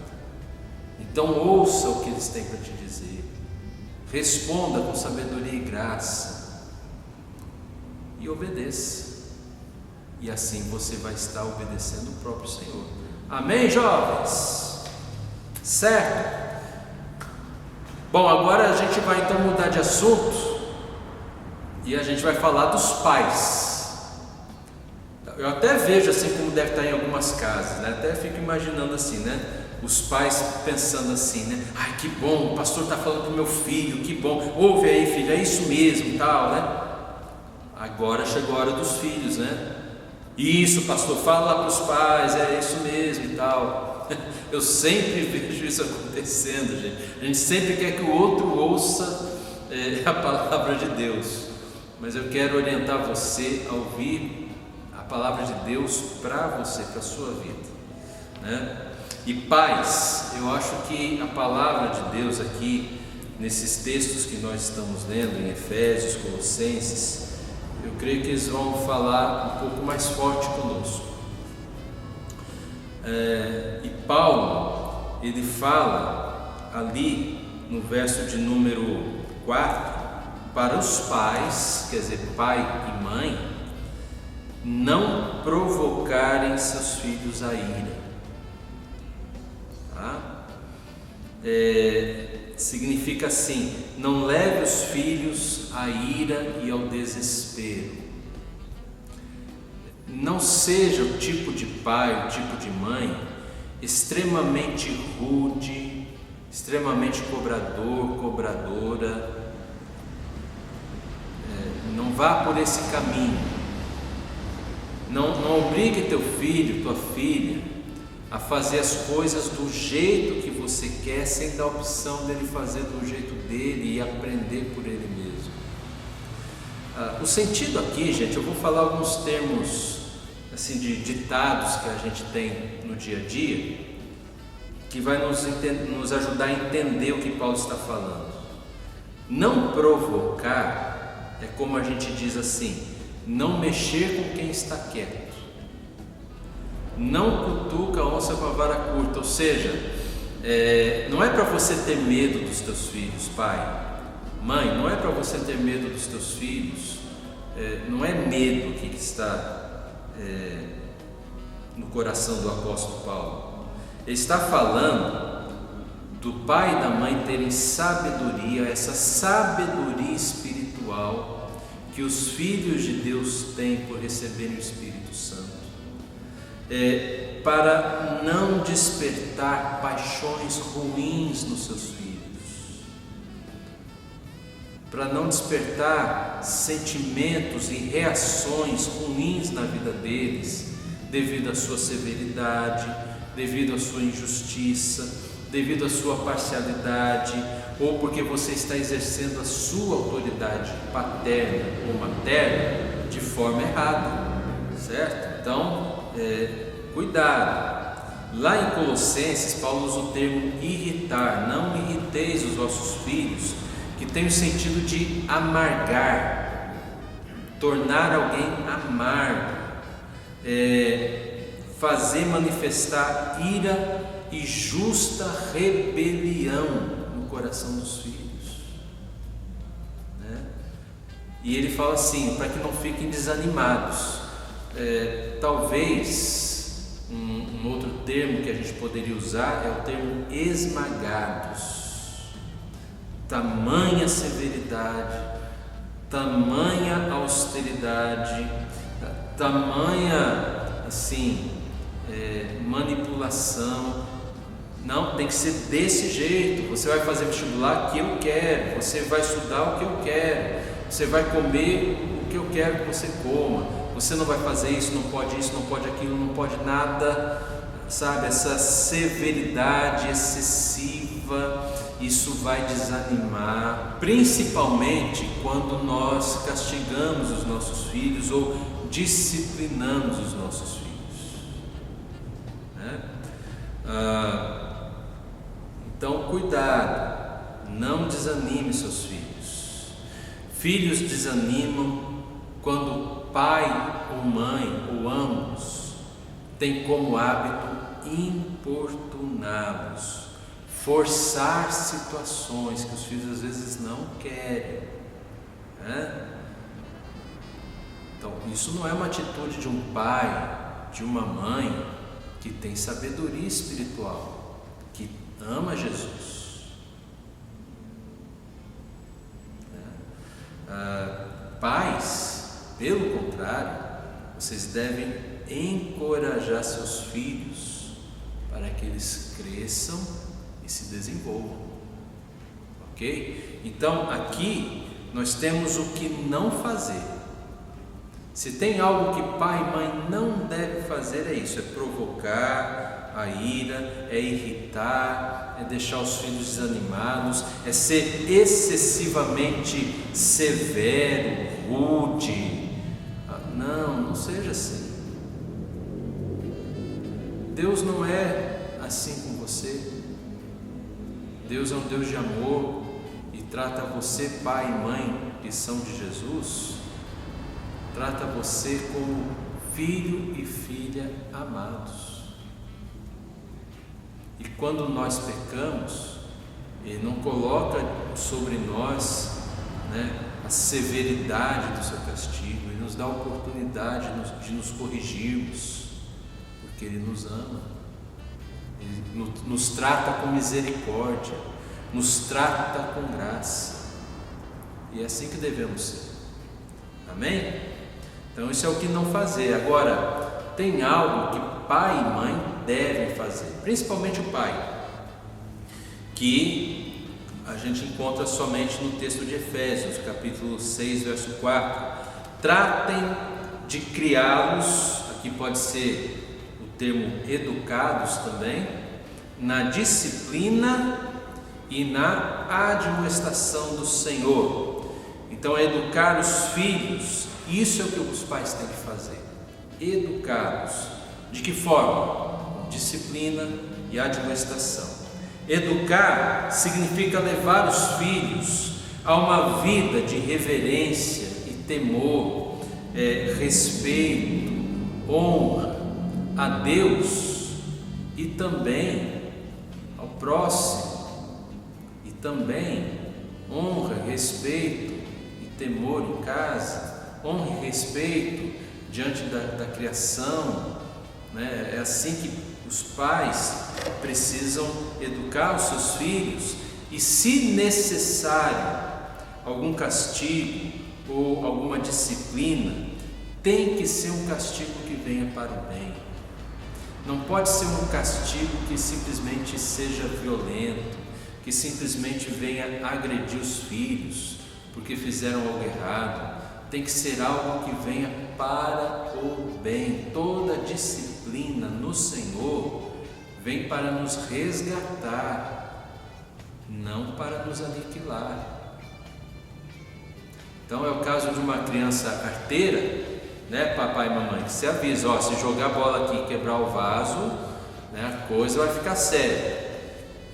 Então ouça o que eles têm para te dizer, responda com sabedoria e graça e obedeça, e assim você vai estar obedecendo o próprio Senhor. Amém, jovens? Certo? Bom, agora a gente vai então mudar de assunto e a gente vai falar dos pais. Eu até vejo assim como deve estar em algumas casas, né? Até fico imaginando assim, né? Os pais pensando assim, né? Ai, que bom, o pastor está falando para o meu filho, que bom, ouve aí, filho, é isso mesmo, tal, né? Agora chegou a hora dos filhos, né? Isso, pastor, fala lá para os pais, é isso mesmo e tal. Eu sempre vejo isso acontecendo, gente. A gente sempre quer que o outro ouça a palavra de Deus, mas eu quero orientar você a ouvir a palavra de Deus para você, para a sua vida, né? E pais, eu acho que a palavra de Deus aqui nesses textos que nós estamos lendo, em Efésios, Colossenses, eu creio que eles vão falar um pouco mais forte conosco. E Paulo, ele fala ali no verso de número 4, para os pais, quer dizer, pai e mãe, não provocarem seus filhos à ira. Tá? Significa assim: não leve os filhos à ira e ao desespero. Não seja o tipo de pai, o tipo de mãe extremamente rude, extremamente cobrador, cobradora. Não vá por esse caminho. Não obrigue teu filho, tua filha a fazer as coisas do jeito que você quer, sem dar a opção dele fazer do jeito dele e aprender por ele mesmo. O sentido aqui, gente, eu vou falar alguns termos assim de ditados que a gente tem no dia a dia, que vai nos ajudar a entender o que Paulo está falando. Não provocar é como a gente diz assim: não mexer com quem está quieto. Não cutuca a onça com a vara curta, ou seja, não é para você ter medo dos teus filhos, pai, mãe, não é para você ter medo dos teus filhos, não é medo que está no coração do apóstolo Paulo. Ele está falando do pai e da mãe terem sabedoria, essa sabedoria espiritual que os filhos de Deus têm por receberem o Espírito Santo, para não despertar paixões ruins nos seus filhos, para não despertar sentimentos e reações ruins na vida deles, devido à sua severidade, devido à sua injustiça, devido à sua parcialidade, ou porque você está exercendo a sua autoridade paterna ou materna de forma errada, certo? Então, cuidado. Lá em Colossenses, Paulo usa o termo irritar. Não irriteis os vossos filhos, que tem o sentido de amargar, tornar alguém amargo, fazer manifestar ira e justa rebelião no coração dos filhos, né? E ele fala assim, para que não fiquem desanimados. Talvez um outro termo que a gente poderia usar é o termo esmagados. Tamanha severidade, tamanha austeridade, tamanha assim manipulação. Não, tem que ser desse jeito. Você vai fazer vestibular que eu quero, você vai estudar o que eu quero, você vai comer o que eu quero que você coma, você não vai fazer isso, não pode aquilo, não pode nada, sabe? Essa severidade excessiva, isso vai desanimar, principalmente quando nós castigamos os nossos filhos ou disciplinamos os nossos filhos, né? Então, cuidado, não desanime seus filhos. Filhos desanimam quando pai ou mãe, ou ambos, tem como hábito importuná-los, forçar situações que os filhos às vezes não querem, né? Então, isso não é uma atitude de um pai, de uma mãe que tem sabedoria espiritual, que ama Jesus. Pais, pelo contrário, vocês devem encorajar seus filhos para que eles cresçam e se desenvolvam, ok? Então aqui nós temos o que não fazer. Se tem algo que pai e mãe não devem fazer, é isso: é provocar a ira, é irritar, é deixar os filhos desanimados, é ser excessivamente severo, rude. Não seja assim. Deus não é assim com você. Deus é um Deus de amor, e trata você, pai e mãe que são de Jesus, trata você como filho e filha amados. E quando nós pecamos, Ele não coloca sobre nós, a severidade do seu castigo. Ele nos dá a oportunidade de nos corrigirmos, porque Ele nos ama. Ele nos trata com misericórdia, nos trata com graça. E é assim que devemos ser. Amém? Então isso é o que não fazer. Agora, tem algo que pai e mãe devem fazer, principalmente o pai, que a gente encontra somente no texto de Efésios, capítulo 6, verso 4. Tratem de criá-los, aqui pode ser o termo educados também, na disciplina e na admoestação do Senhor. Então, educar os filhos, isso é o que os pais têm que fazer, educá-los. De que forma? Disciplina e admoestação. Educar significa levar os filhos a uma vida de reverência e temor, respeito, honra a Deus e também ao próximo, e também honra, respeito e temor em casa, honra e respeito diante da criação. É assim que os pais precisam educar os seus filhos, e se necessário algum castigo ou alguma disciplina, tem que ser um castigo que venha para o bem. Não pode ser um castigo que simplesmente seja violento, que simplesmente venha agredir os filhos porque fizeram algo errado. Tem que ser algo que venha para o bem. Toda disciplina no Senhor vem para nos resgatar, não para nos aniquilar. Então é o caso de uma criança arteira, papai e mamãe, que se avisa, se jogar a bola aqui e quebrar o vaso, a coisa vai ficar séria.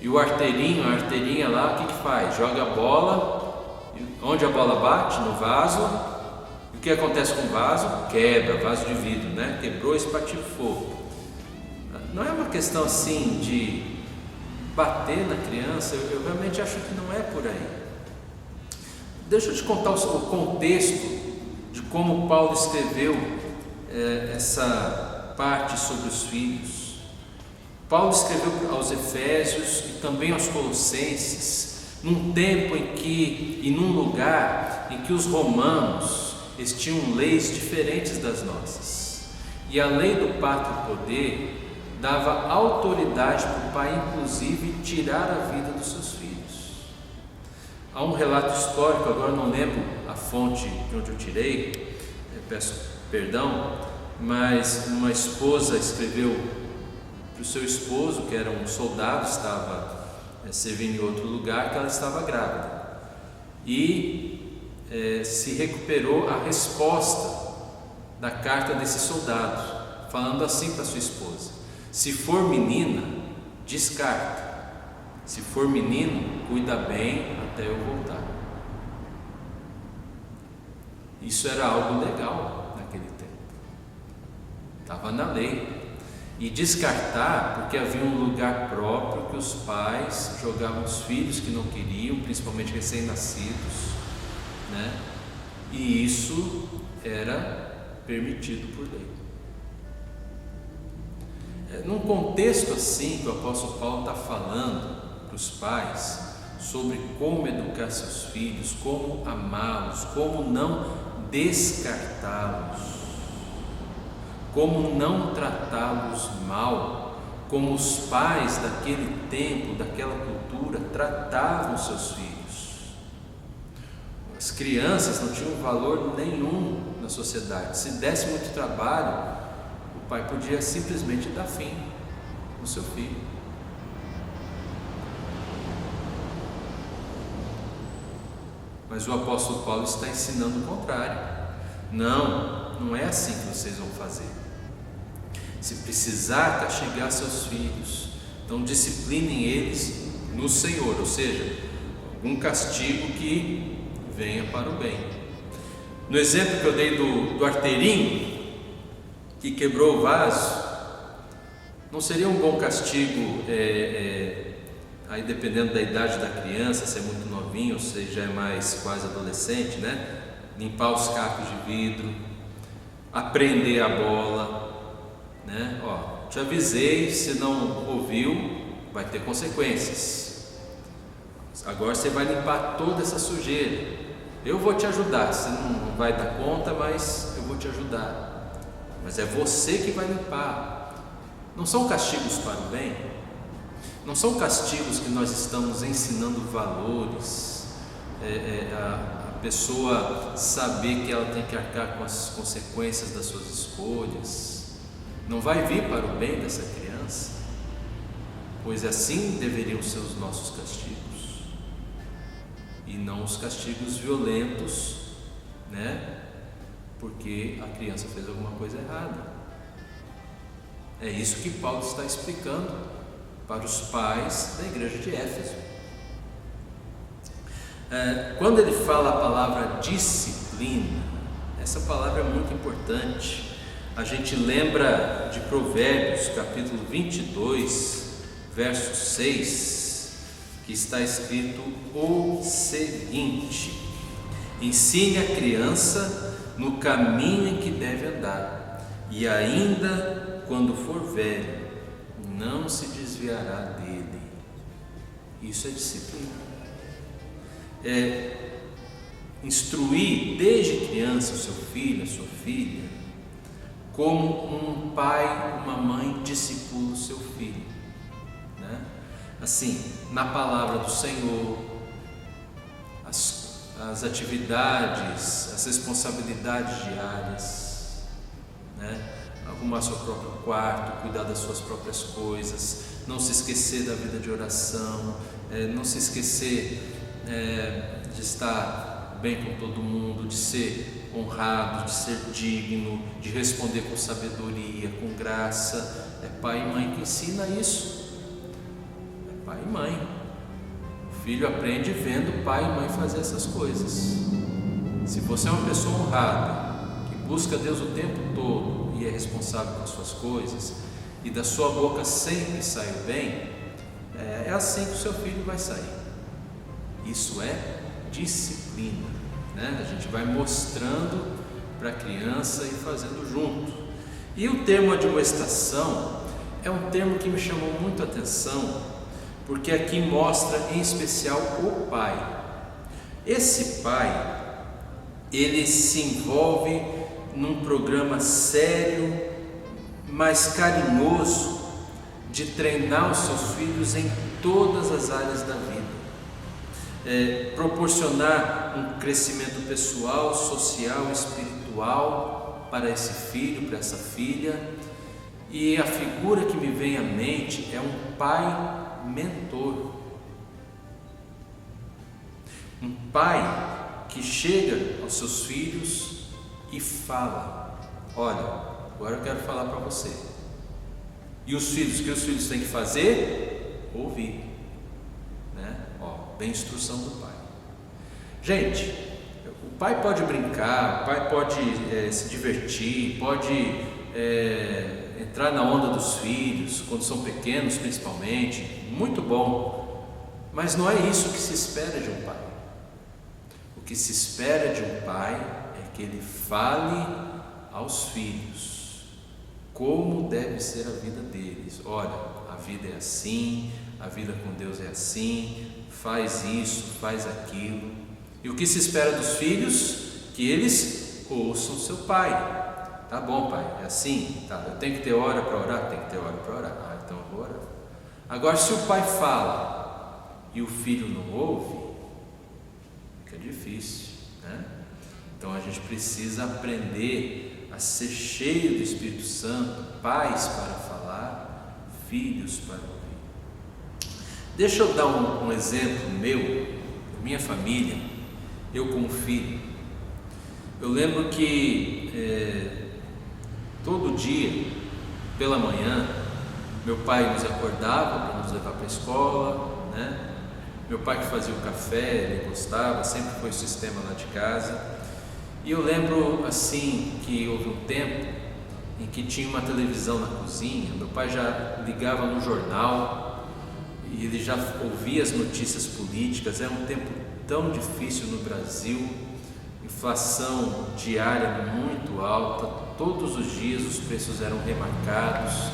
E o arteirinho, a arteirinha lá, o que faz? Joga a bola, onde a bola bate? No vaso. O que acontece com o vaso? Quebra, vaso de vidro, quebrou, espatifou. Não é uma questão assim de bater na criança, eu realmente acho que não é por aí. Deixa eu te contar o contexto de como Paulo escreveu essa parte sobre os filhos. Paulo escreveu aos Efésios e também aos Colossenses, num tempo e num lugar em que os romanos eles tinham leis diferentes das nossas, e a lei do pátrio poder dava autoridade para o pai, inclusive, tirar a vida dos seus filhos. Há um relato histórico, agora não lembro a fonte de onde eu tirei, peço perdão, mas uma esposa escreveu para o seu esposo, que era um soldado, estava servindo em outro lugar, que ela estava grávida, e se recuperou a resposta da carta desse soldado, falando assim para sua esposa: se for menina, descarta; se for menino, cuida bem até eu voltar. Isso era algo legal naquele tempo, estava na lei. E descartar porque havia um lugar próprio que os pais jogavam os filhos que não queriam, principalmente recém-nascidos, e isso era permitido por lei. Num contexto assim que o apóstolo Paulo está falando para os pais sobre como educar seus filhos, como amá-los, como não descartá-los, como não tratá-los mal, como os pais daquele tempo, daquela cultura tratavam seus filhos. As crianças não tinham valor nenhum na sociedade. Se desse muito trabalho, o pai podia simplesmente dar fim no seu filho. Mas o apóstolo Paulo está ensinando o contrário. Não é assim que vocês vão fazer. Se precisar castigar seus filhos, então disciplinem eles no Senhor. Ou seja, algum castigo que venha para o bem. No exemplo que eu dei do arteirinho que quebrou o vaso, não seria um bom castigo, aí dependendo da idade da criança, se é muito novinho ou se já é mais quase adolescente, né? Limpar os cacos de vidro, apreender a bola, né? Ó, te avisei, se não ouviu, vai ter consequências. Agora você vai limpar toda essa sujeira. Eu vou te ajudar, você não vai dar conta, mas eu vou te ajudar. Mas é você que vai limpar. Não são castigos para o bem? Não são castigos que nós estamos ensinando valores, a pessoa saber que ela tem que arcar com as consequências das suas escolhas. Não vai vir para o bem dessa criança? Pois assim deveriam ser os nossos castigos. E não os castigos violentos, né? Porque a criança fez alguma coisa errada. É isso que Paulo está explicando para os pais da igreja de Éfeso. Quando ele fala a palavra disciplina, essa palavra é muito importante. A gente lembra de Provérbios, capítulo 22, verso 6, que está escrito o seguinte: ensine a criança no caminho em que deve andar, e ainda quando for velho, não se desviará dele. Isso é disciplina. É instruir desde criança o seu filho, a sua filha, como um pai, uma mãe discipula o seu filho, né? Assim, na palavra do Senhor, as atividades, as responsabilidades diárias, né? Arrumar seu próprio quarto, cuidar das suas próprias coisas, não se esquecer da vida de oração, não se esquecer de estar bem com todo mundo, de ser honrado, de ser digno, de responder com sabedoria, com graça. É pai e mãe que ensina isso. É pai e mãe. O filho aprende vendo pai e mãe fazer essas coisas. Se você é uma pessoa honrada, que busca Deus o tempo todo e é responsável por suas coisas, e da sua boca sempre sai o bem, é assim que o seu filho vai sair. Isso é disciplina, né? A gente vai mostrando para a criança e fazendo junto. E o termo admoestação é um termo que me chamou muito a atenção, porque aqui mostra em especial o pai. Esse pai, ele se envolve num programa sério, mas carinhoso, de treinar os seus filhos em todas as áreas da vida. Proporcionar um crescimento pessoal, social, espiritual para esse filho, para essa filha. E a figura que me vem à mente é um pai mentor, um pai que chega aos seus filhos e fala: olha, agora eu quero falar para você. E os filhos, o que os filhos têm que fazer? Ouvir, né? Bem instrução do pai. Gente, o pai pode brincar, o pai pode se divertir, pode entrar na onda dos filhos, quando são pequenos principalmente, muito bom, mas não é isso que se espera de um pai. O que se espera de um pai é que ele fale aos filhos como deve ser a vida deles. Olha, a vida é assim, a vida com Deus é assim, faz isso, faz aquilo. E o que se espera dos filhos? Que eles ouçam seu pai. Tá bom, pai, é assim? Tá, eu tenho que ter hora para orar? Tem que ter hora para orar. Então eu vou orar. Agora, se o pai fala e o filho não ouve, fica difícil, né? Então a gente precisa aprender a ser cheio do Espírito Santo, pais para falar, filhos para ouvir. Deixa eu dar um exemplo meu, da minha família, eu como filho. Eu lembro que todo dia, pela manhã, meu pai nos acordava para nos levar para a escola, né? Meu pai que fazia o café, ele gostava, sempre foi o sistema lá de casa. E eu lembro assim que houve um tempo em que tinha uma televisão na cozinha. Meu pai já ligava no jornal e ele já ouvia as notícias políticas. Era um tempo tão difícil no Brasil, inflação diária muito alta, todos os dias os preços eram remarcados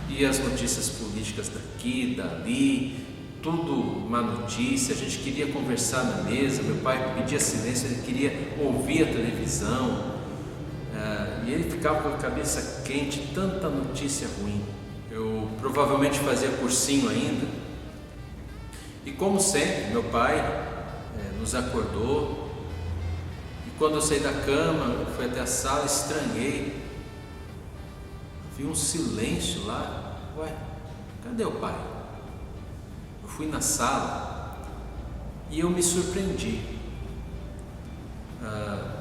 e as notícias políticas daqui, dali, tudo má notícia. A gente queria conversar na mesa, meu pai pedia silêncio, ele queria ouvir a televisão, e ele ficava com a cabeça quente, tanta notícia ruim. Eu provavelmente fazia cursinho ainda, e como sempre, meu pai nos acordou, e quando eu saí da cama, eu fui até a sala, estranhei, vi um silêncio lá. Ué, cadê o pai? Eu fui na sala e eu me surpreendi.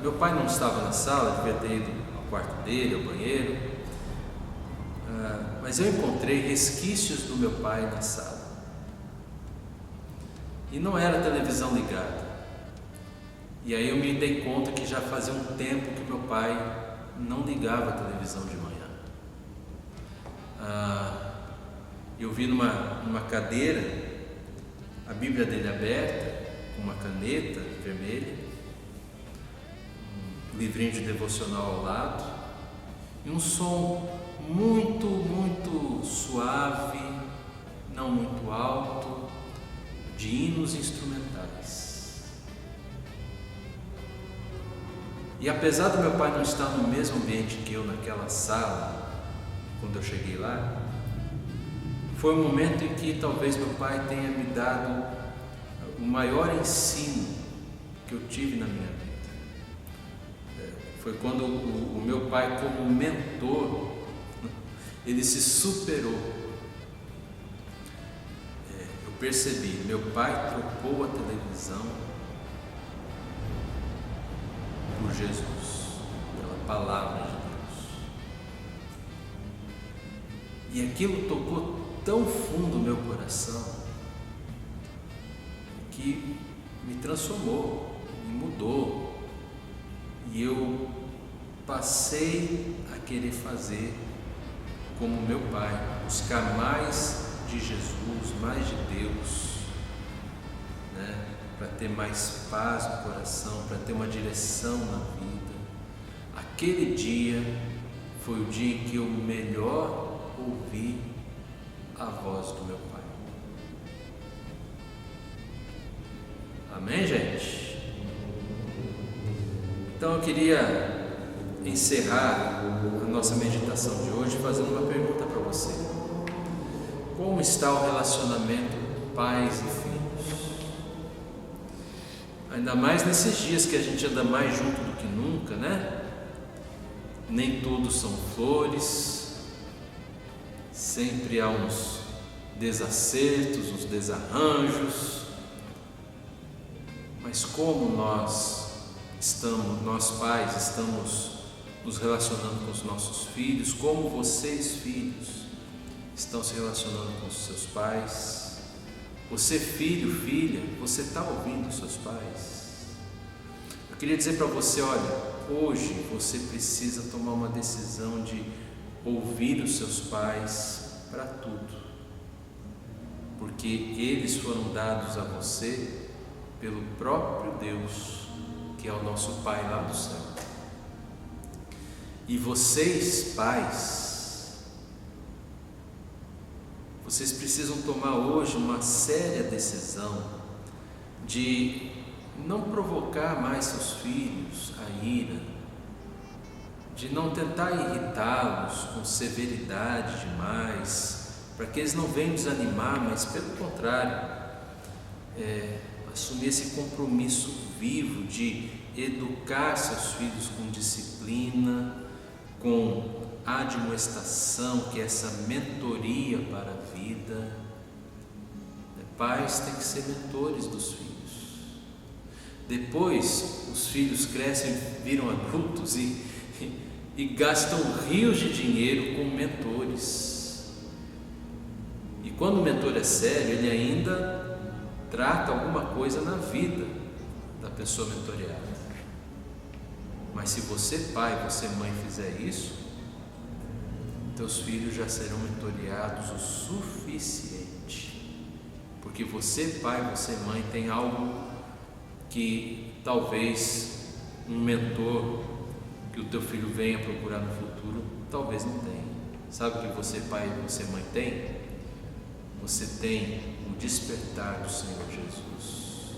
Meu pai não estava na sala, devia ter ido ao quarto dele, ao banheiro, mas eu encontrei resquícios do meu pai na sala. E não era a televisão ligada. E aí eu me dei conta que já fazia um tempo que meu pai não ligava a televisão de manhã. Eu vi numa cadeira a Bíblia dele aberta, com uma caneta vermelha, um livrinho de devocional ao lado, e um som muito, muito suave, não muito alto, de hinos instrumentais. E apesar do meu pai não estar no mesmo ambiente que eu naquela sala, quando eu cheguei lá, foi um momento em que talvez meu pai tenha me dado o maior ensino que eu tive na minha vida. Foi quando o meu pai, como mentor, ele se superou. Eu percebi, meu pai trocou a televisão por Jesus, pela palavra de Deus. E aquilo tocou tão fundo o meu coração que me transformou, me mudou, e eu passei a querer fazer como meu pai, buscar mais de Jesus, mais de Deus, para ter mais paz no coração, para ter uma direção na vida. Aquele dia foi o dia em que eu melhor ouvi a voz do meu pai. Amém, gente? Então eu queria encerrar a nossa meditação de hoje fazendo uma pergunta para você. Como está o relacionamento pais e filhos? Ainda mais nesses dias que a gente anda mais junto do que nunca, né? Nem todos são flores, sempre há uns desacertos, uns desarranjos, mas como nós pais, estamos nos relacionando com os nossos filhos, como vocês, filhos, estão se relacionando com os seus pais? Você, filho, filha, você está ouvindo os seus pais? Eu queria dizer para você, olha, hoje você precisa tomar uma decisão de ouvir os seus pais para tudo, porque eles foram dados a você pelo próprio Deus, que é o nosso Pai lá do céu. E vocês, pais, vocês precisam tomar hoje uma séria decisão de não provocar mais seus filhos a ira, de não tentar irritá-los com severidade demais, para que eles não venham desanimar, mas pelo contrário, assumir esse compromisso vivo de educar seus filhos com disciplina, com admoestação, que é essa mentoria para a vida. Pais têm que ser mentores dos filhos. Depois os filhos crescem, viram adultos e gastam rios de dinheiro com mentores. E quando o mentor é sério, ele ainda trata alguma coisa na vida da pessoa mentoreada. Mas se você, pai, você, mãe, fizer isso, teus filhos já serão mentoreados o suficiente. Porque você, pai, você, mãe, tem algo que talvez um mentor que o teu filho venha procurar no futuro, talvez não tenha. Sabe o que você, pai, você, mãe, tem? Você tem o despertar do Senhor Jesus.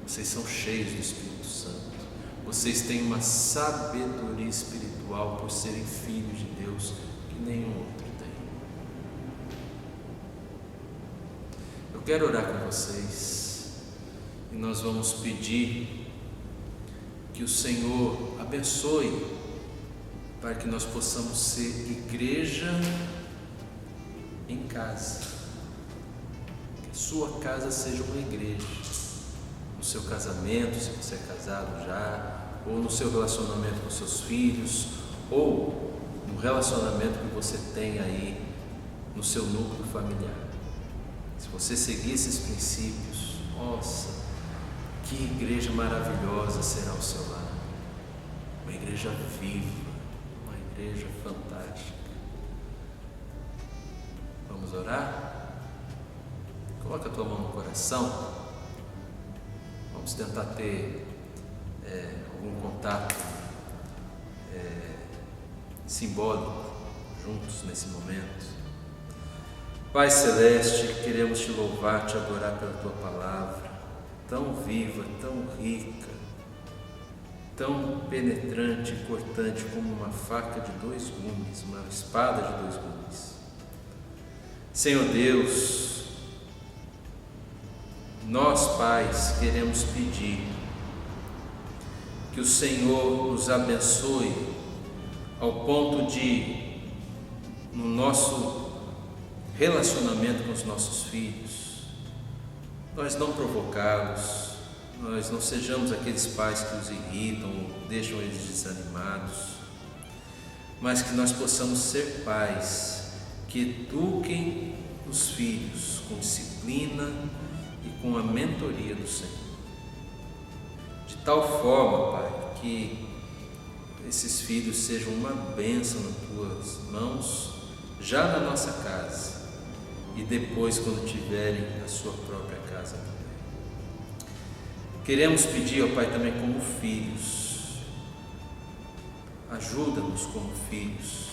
Vocês são cheios do Espírito Santo. Vocês têm uma sabedoria espiritual por serem filhos de Deus que nenhum outro tem. Eu quero orar com vocês e nós vamos pedir que o Senhor abençoe para que nós possamos ser igreja em casa. Que a sua casa seja uma igreja. No seu casamento, se você é casado já, ou no seu relacionamento com seus filhos, ou no relacionamento que você tem aí no seu núcleo familiar. Se você seguir esses princípios, nossa, que igreja maravilhosa será o seu lar. Uma igreja viva, uma igreja fantástica. Vamos orar? Coloca a tua mão no coração. Vamos tentar ter algum contato simbólico juntos nesse momento. Pai Celeste, queremos te louvar, te adorar pela tua palavra, tão viva, tão rica, tão penetrante e cortante como uma faca de 2 gumes, uma espada de 2 gumes. Senhor Deus, nós, pais, queremos pedir que o Senhor nos abençoe ao ponto de, no nosso relacionamento com os nossos filhos, nós não provocá-los, nós não sejamos aqueles pais que os irritam ou deixam eles desanimados, mas que nós possamos ser pais que eduquem os filhos com disciplina e com a mentoria do Senhor, de tal forma, Pai, que esses filhos sejam uma bênção nas tuas mãos, já na nossa casa e depois quando tiverem a sua própria casa também. Queremos pedir ao Pai também como filhos, ajuda-nos como filhos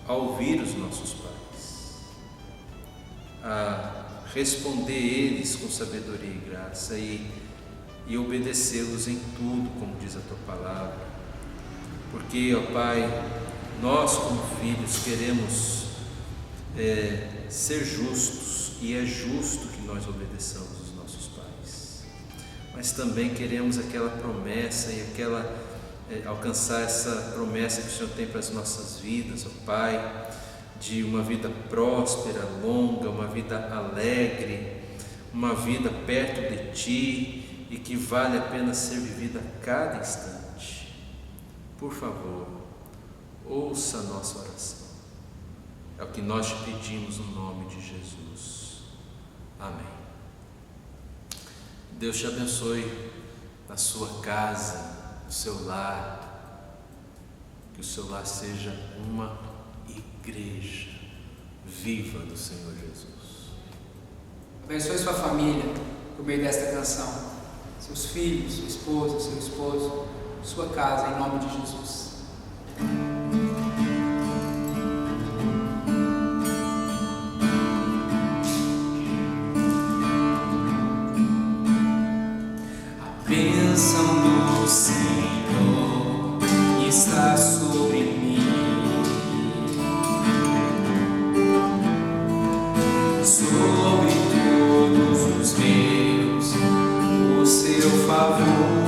a ouvir os nossos pais, a responder eles com sabedoria e graça e obedecê-los em tudo, como diz a tua palavra, porque, ó Pai, nós como filhos queremos ser justos, e é justo que nós obedeçamos os nossos pais, mas também queremos aquela promessa e alcançar essa promessa que o Senhor tem para as nossas vidas, ó Pai, de uma vida próspera, longa, uma vida alegre, uma vida perto de Ti e que vale a pena ser vivida a cada instante. Por favor, ouça a nossa oração. É o que nós te pedimos no nome de Jesus. Amém. Deus te abençoe na sua casa, no seu lar, que o seu lar seja uma igreja viva do Senhor Jesus. Abençoe sua família por meio desta canção, seus filhos, sua esposa, seu esposo, sua casa, em nome de Jesus. A bênção do Senhor está sobre mim, sobre todos os meus, o seu favor.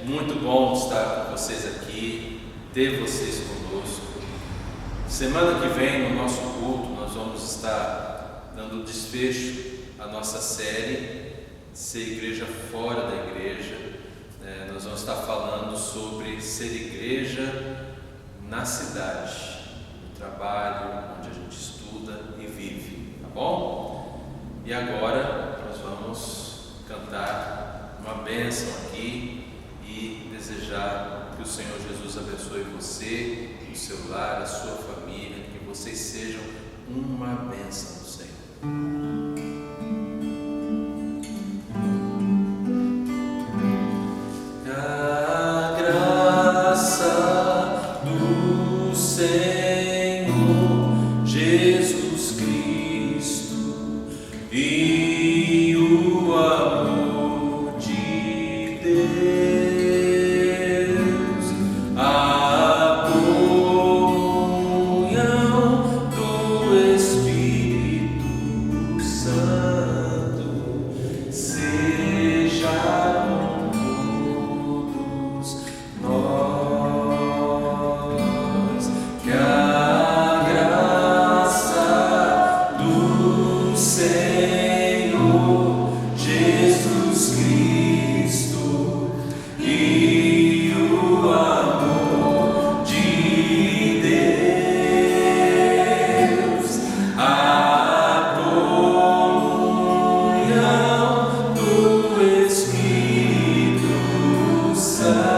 muito bom estar com vocês aqui, ter vocês conosco. Semana que vem, no nosso culto, nós vamos estar dando desfecho à nossa série Ser Igreja Fora da Igreja. Nós vamos estar falando sobre ser igreja na cidade, no trabalho, onde a gente estuda e vive, tá bom? E agora nós vamos cantar uma bênção aqui e desejar que o Senhor Jesus abençoe você, o seu lar, a sua família, que vocês sejam uma bênção do Senhor. Espírito Santo.